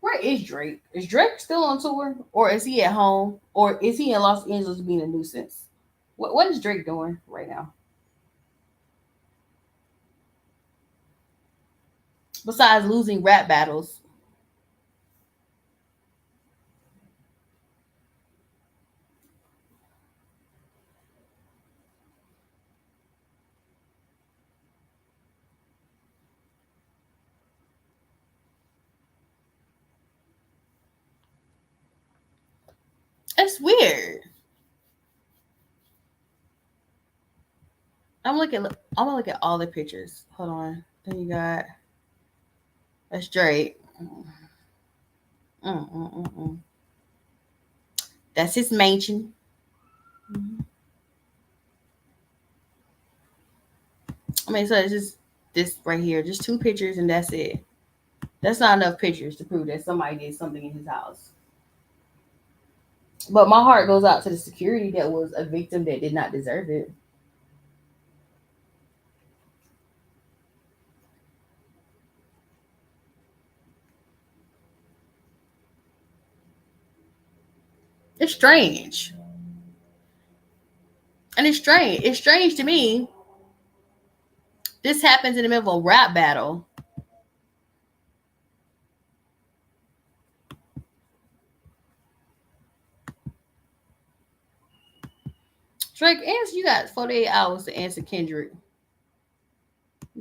Where is Drake? Is Drake still on tour? Or is he at home? Or is he in Los Angeles being a nuisance? What is Drake doing right now? Besides losing rap battles. It's weird. I'm gonna look at all the pictures. Hold on. Then you got that's Drake. Mm. That's his mansion. Mhm. I mean, so it's just this right here, just two pictures, and that's it. That's not enough pictures to prove that somebody did something in his house. But my heart goes out to the security that was a victim that did not deserve it. It's strange. And it's strange. It's strange to me. This happens in the middle of a rap battle. Drake, answer. You got 48 hours to answer Kendrick.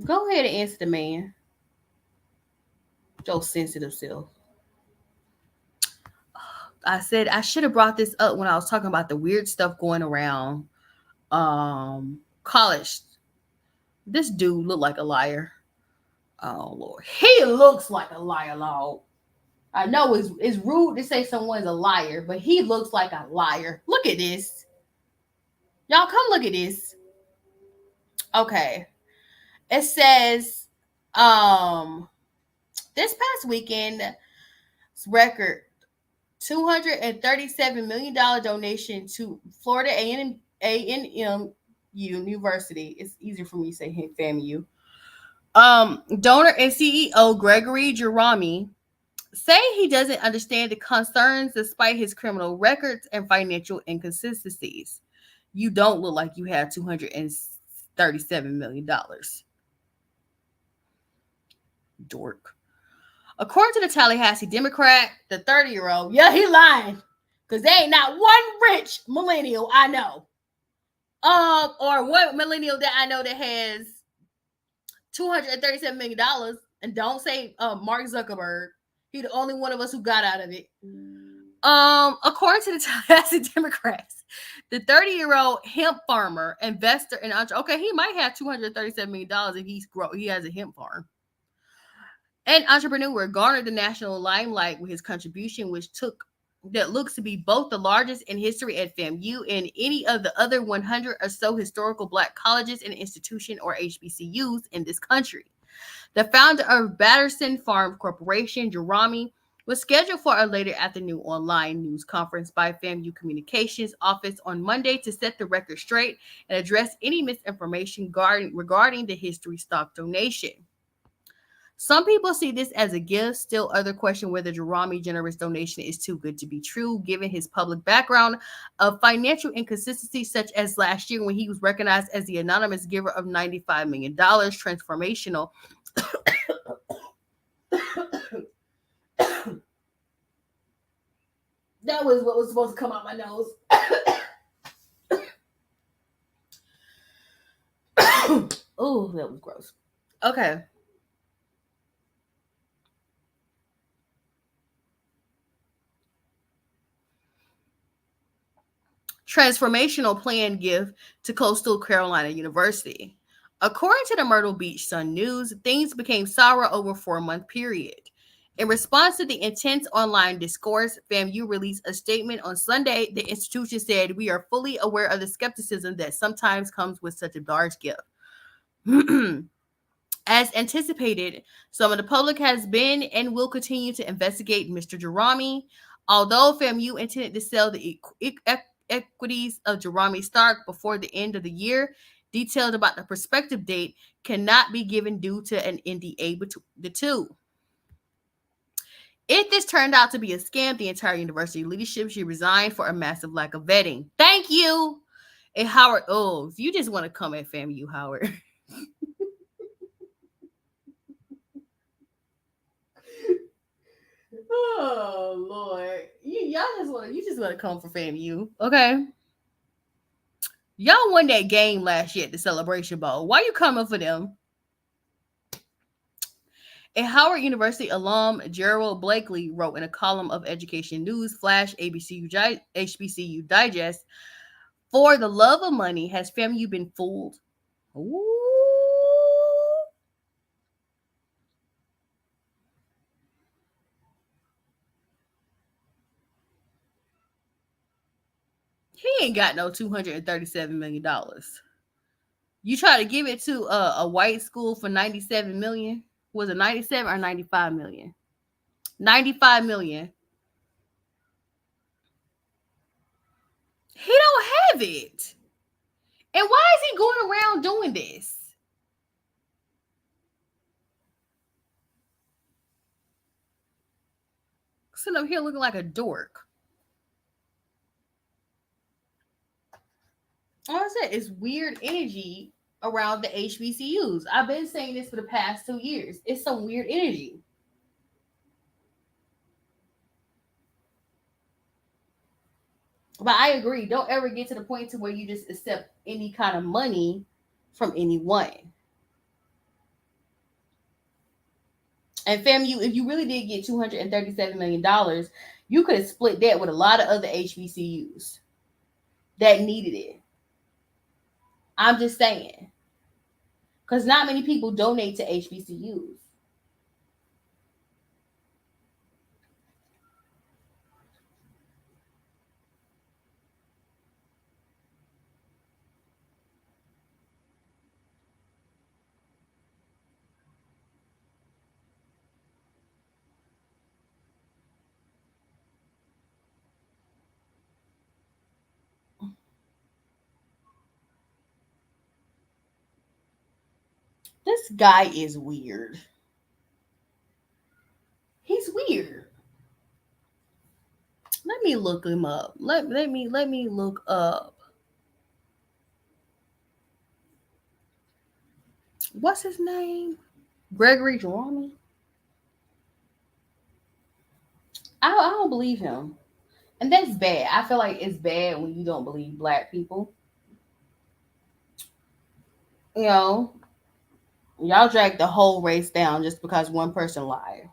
Go ahead and answer the man. Joe sensitive self. I said I should have brought this up when I was talking about the weird stuff going around college. This dude looked like a liar. Oh Lord. He looks like a liar, Lord. I know it's rude to say someone's a liar, but he looks like a liar. Look at this. Y'all come look at this. Okay. It says this past weekend record $237 million donation to Florida A&M University. It's easier for me to say FAMU. Donor and CEO Gregory Jerami say he doesn't understand the concerns despite his criminal records and financial inconsistencies. You don't look like you have $237 million. Dork. According to the Tallahassee Democrat, the 30-year-old, yeah, he lying. Because there ain't not one rich millennial I know. Or one millennial that I know that has $237 million. And don't say Mark Zuckerberg. He the only one of us who got out of it. According to the Tallahassee Democrats, the 30-year-old hemp farmer, investor, and entrepreneur. Okay, he might have $237 million if he has a hemp farm. An entrepreneur garnered the national limelight with his contribution, that looks to be both the largest in history at FAMU and any of the other 100 or so historical Black colleges and institutions or HBCUs in this country. The founder of Batterson Farm Corporation, Jerami, was scheduled for a later afternoon online news conference by FAMU Communications Office on Monday to set the record straight and address any misinformation regarding the history stock donation. Some people see this as a gift. Still, other question whether Jerami's generous donation is too good to be true, given his public background of financial inconsistency, such as last year when he was recognized as the anonymous giver of $95 million. Transformational. That was what was supposed to come out my nose. Oh, that was gross. Okay. Transformational plan gift to Coastal Carolina University. According to the Myrtle Beach Sun News, things became sour over a 4-month period. In response to the intense online discourse, FAMU released a statement on Sunday. The institution said, "We are fully aware of the skepticism that sometimes comes with such a large gift." As anticipated, some of the public has been and will continue to investigate Mr. Jerami. Although FAMU intended to sell the equities of Jerami stock before the end of the year, details about the prospective date cannot be given due to an NDA between the two. If this turned out to be a scam, the entire university leadership should resign for a massive lack of vetting. Thank you. And Howard, if you just want to come at FAMU, Howard. Oh Lord, you just want to come for FAMU, okay? Y'all won that game last year at the Celebration Bowl. Why you coming for them? A Howard University alum, Gerald Blakely, wrote in a column of Education News Flash HBCU Digest, "For the love of money, has FAMU been fooled?" Ooh. He ain't got no $237 million. You try to give it to a white school for $97 million. Was it 97 or 95 million? 95 million. He don't have it. And why is he going around doing this? Sitting up here looking like a dork. All I said is weird energy around the HBCUs. I've been saying this for the past 2 years. It's some weird energy. But I agree. Don't ever get to the point to where you just accept any kind of money from anyone. And FAMU, if you really did get $237 million, you could have split that with a lot of other HBCUs that needed it. I'm just saying. Because not many people donate to HBCUs. This guy is weird. He's weird. Let me look him up. Let me look up. What's his name? Gregory Jerami? I don't believe him. And that's bad. I feel like it's bad when you don't believe black people. You know, y'all drag the whole race down just because one person lied.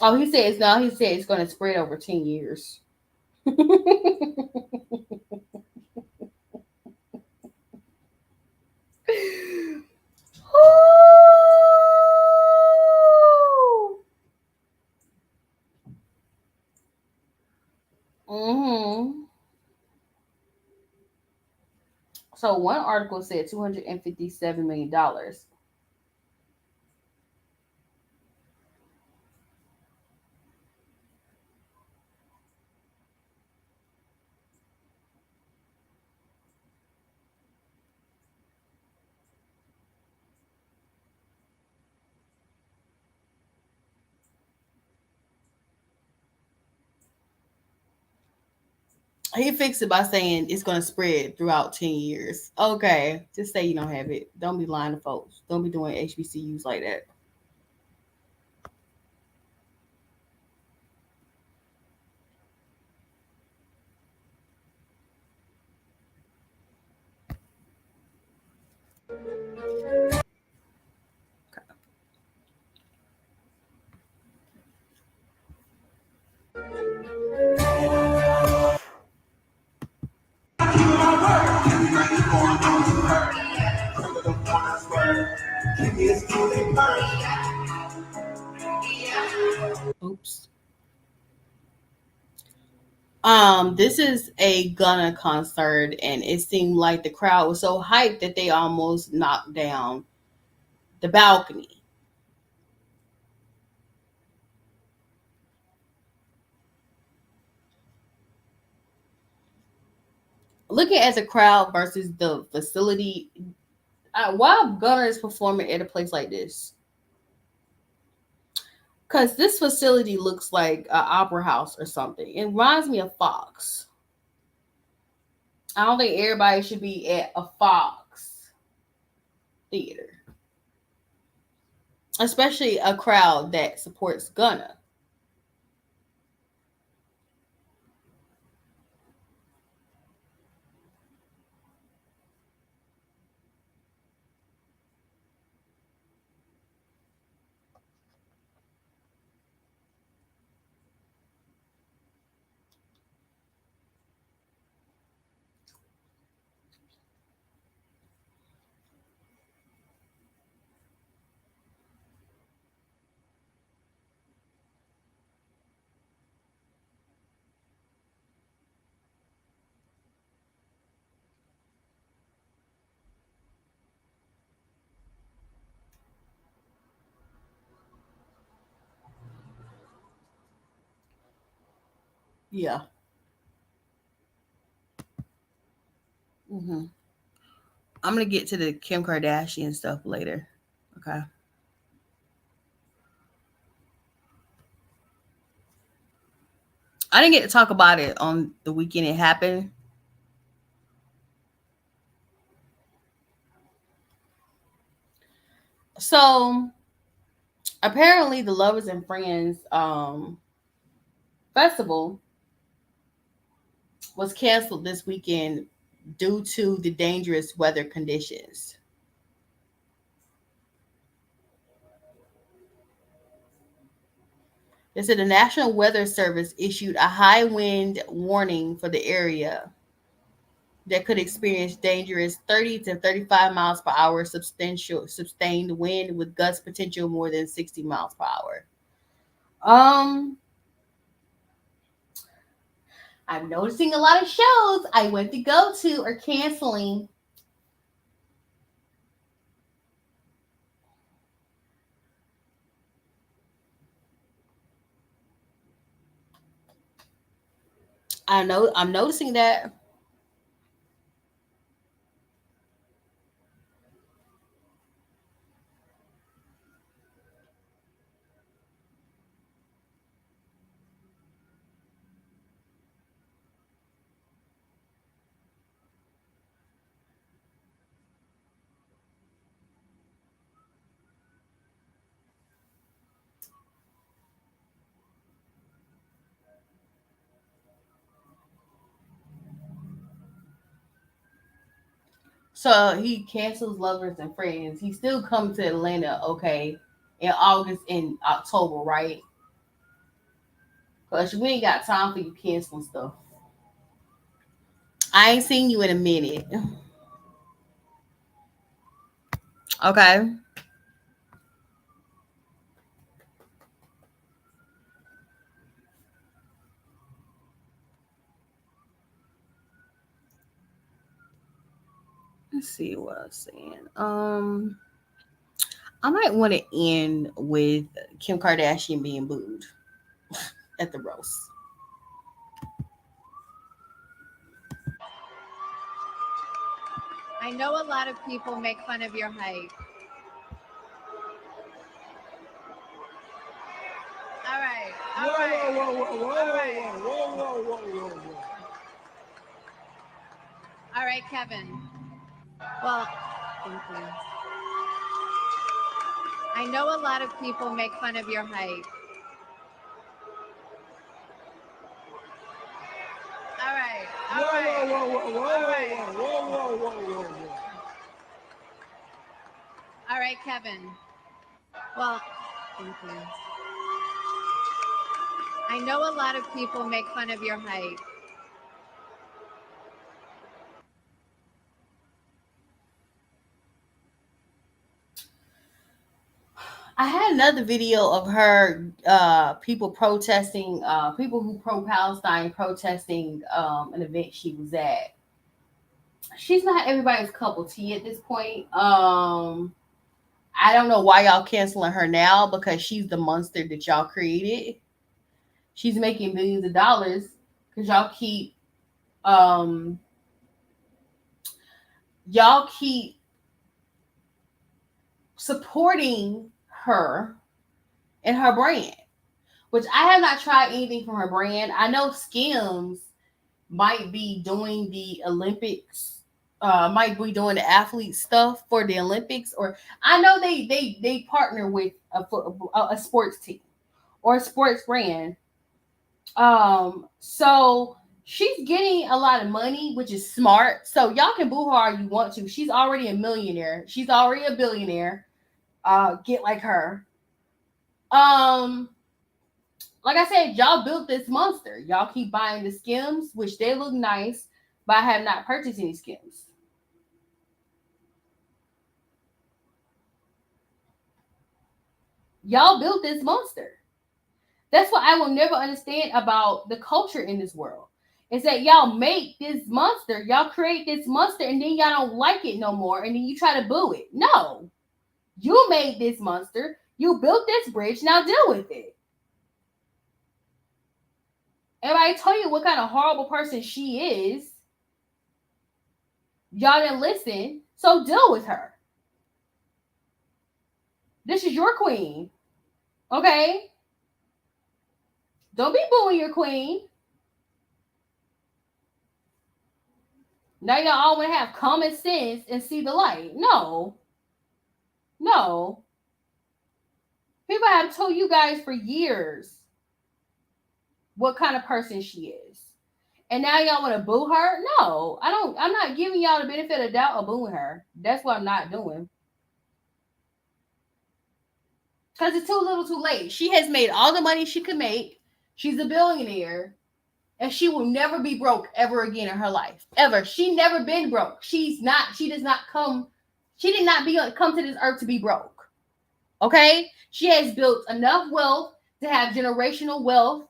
Oh, he said it's going to spread over 10 years. Mm-hmm. So one article said $257 million. He fixed it by saying it's going to spread throughout 10 years. Okay, just say you don't have it. Don't be lying to folks. Don't be doing HBCUs like that. Oops. This is a Gunna concert, and it seemed like the crowd was so hyped that they almost knocked down the balcony. Looking at the crowd versus the facility, why Gunna is performing at a place like this? Because this facility looks like an opera house or something. It reminds me of Fox. I don't think everybody should be at a Fox theater, especially a crowd that supports Gunna. Yeah. hmm I'm gonna get to the Kim Kardashian stuff later. Okay. I didn't get to talk about it on the weekend it happened. So apparently the Lovers and Friends festival was canceled this weekend due to the dangerous weather conditions. They said the National Weather Service issued a high wind warning for the area that could experience dangerous 30 to 35 miles per hour substantial sustained wind with gust potential more than 60 miles per hour. Um, I'm noticing a lot of shows I went to go to are canceling. I know I'm noticing that. So he cancels Lovers and Friends. He still comes to Atlanta, okay, in August and October, right? Cause we ain't got time for you canceling stuff. I ain't seen you in a minute. Okay. Let's see what I was saying. I might want to end with Kim Kardashian being booed at the roast. I know a lot of people make fun of your height. All right. All right. Whoa, whoa, whoa, whoa, whoa, whoa, whoa, whoa, whoa, whoa. right, Kevin. Well, thank you. I know a lot of people make fun of your height. All right. All right. All right, Kevin. Well, thank you. I know a lot of people make fun of your height. I had another video of her, people protesting, people who pro-Palestine protesting an event she was at. She's not everybody's cup of tea at this point. I don't know why y'all canceling her now, because she's the monster that y'all created. She's making millions of dollars because um y'all keep supporting her and her brand, which I have not tried anything from her brand. I know Skims might be doing the Olympics, might be doing the athlete stuff for the Olympics, or I know they partner with a sports team or a sports brand. So she's getting a lot of money, which is smart. So y'all can boo her all you want to. She's already a millionaire. She's already a billionaire. Get like her. Like I said, y'all built this monster. Y'all keep buying the Skims, which they look nice, but I have not purchased any Skims. Y'all built this monster. That's what I will never understand about the culture in this world. Is that y'all make this monster, y'all create this monster, and then y'all don't like it no more, and then you try to boo it. No. You made this monster. You built this bridge. Now deal with it. Everybody told you what kind of horrible person she is. Y'all didn't listen, so deal with her. This is your queen. Okay? Don't be booing your queen. Now y'all all want to have common sense and see the light. No. No. People have told you guys for years what kind of person she is. And now y'all want to boo her? No, I don't. I'm not giving y'all the benefit of doubt of booing her. That's what I'm not doing. Because it's too little too late. She has made all the money she could make. She's a billionaire. And she will never be broke ever again in her life. Ever. She never been broke. She did not come to this earth to be broke. Okay? She has built enough wealth to have generational wealth.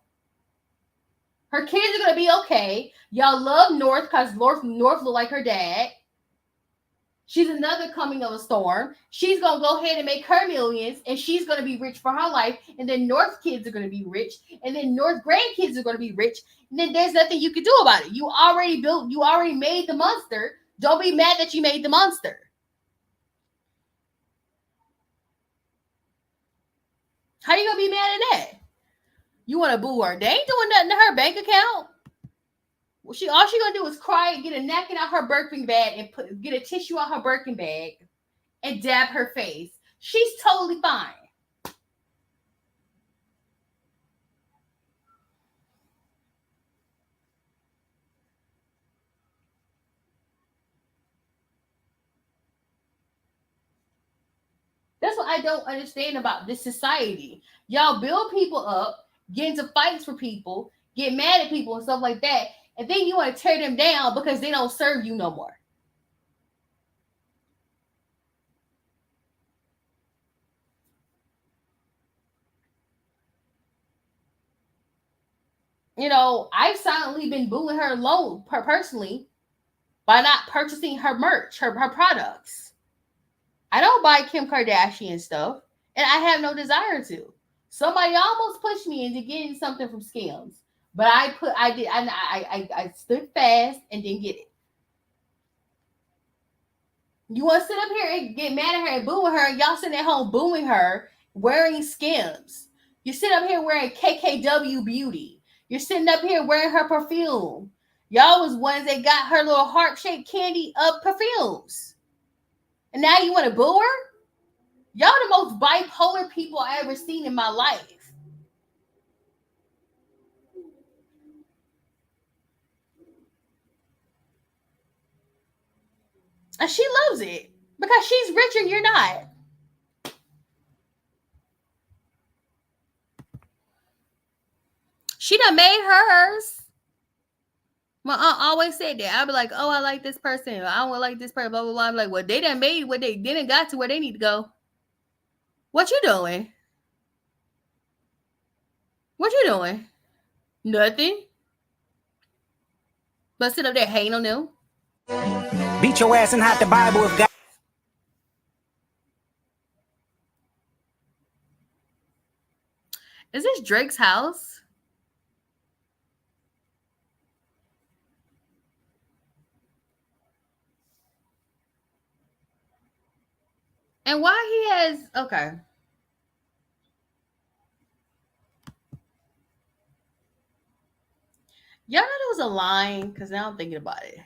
Her kids are going to be okay. Y'all love North because North look like her dad. She's another coming of a storm. She's going to go ahead and make her millions, and she's going to be rich for her life. And then North kids are going to be rich. And then North grandkids are going to be rich. And then there's nothing you can do about it. You already made the monster. Don't be mad that you made the monster. How you going to be mad at that? You want to boo her. They ain't doing nothing to her bank account. Well, all she gonna do is cry and get a napkin out her Birkin bag and get a tissue out her Birkin bag and dab her face. She's totally fine. That's what I don't understand about this society. Y'all build people up, get into fights for people, get mad at people and stuff like that, and then you want to tear them down because they don't serve you no more. You know, I've silently been booing her alone personally by not purchasing her merch, her products. I don't buy Kim Kardashian stuff, and I have no desire to. Somebody almost pushed me into getting something from Skims, but I stood fast and didn't get it. You want to sit up here and get mad at her and booing her, and y'all sitting at home booing her, wearing Skims. You sit up here wearing KKW Beauty. You're sitting up here wearing her perfume. Y'all was ones that got her little heart-shaped candy perfumes. And now you want to boo her? Y'all the most bipolar people I ever seen in my life. And she loves it because she's rich and you're not. She done made hers. My aunt always said that. I'd be like, oh, I like this person. I don't like this person, blah, blah, blah. I'm like, well, they done made what they didn't got to where they need to go. What you doing? What you doing? Nothing. But sit up there hating on them. Beat your ass and hide the Bible if God. Is this Drake's house? And why he has, okay. Y'all know there was a line, because now I'm thinking about it.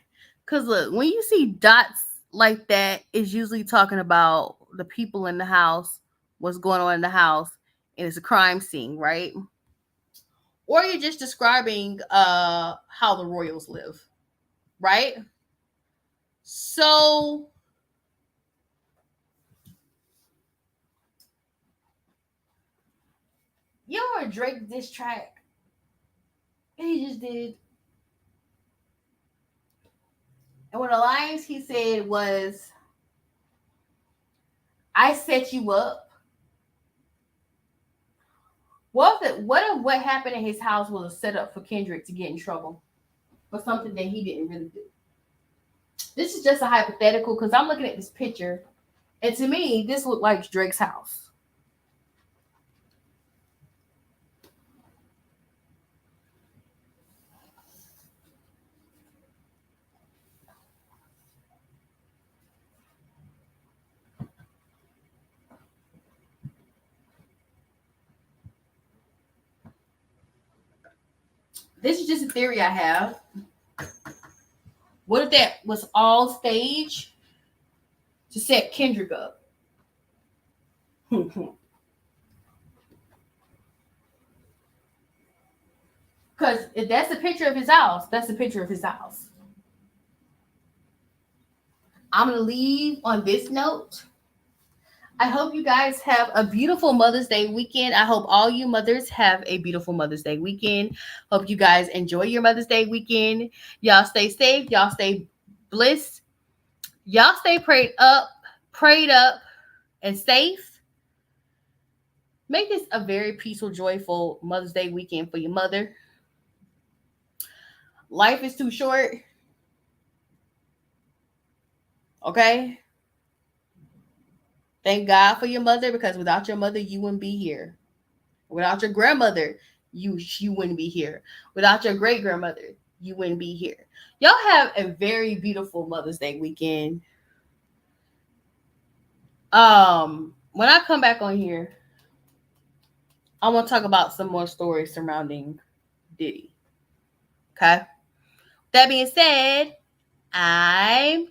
Because look, when you see dots like that, it's usually talking about the people in the house, what's going on in the house, and it's a crime scene, right? Or you're just describing how the royals live, right? So you know what Drake diss track he just did? And one of the lines he said was, I set you up. What if what happened in his house was a setup for Kendrick to get in trouble for something that he didn't really do? This is just a hypothetical because I'm looking at this picture, and to me, this looked like Drake's house. This is just a theory I have. What if that was all stage to set Kendrick up? Because if that's a picture of his house, that's a picture of his house. I'm going to leave on this note. I hope you guys have a beautiful Mother's Day weekend. I hope all you mothers have a beautiful Mother's Day weekend. Hope you guys enjoy your Mother's Day weekend. Y'all stay safe. Y'all stay blessed. Y'all stay prayed up, and safe. Make this a very peaceful, joyful Mother's Day weekend for your mother. Life is too short. Okay? Thank God for your mother, because without your mother, you wouldn't be here. Without your grandmother, you wouldn't be here. Without your great grandmother, you wouldn't be here. Y'all have a very beautiful Mother's Day weekend. When I come back on here, I want to talk about some more stories surrounding Diddy. Okay? That being said, I'm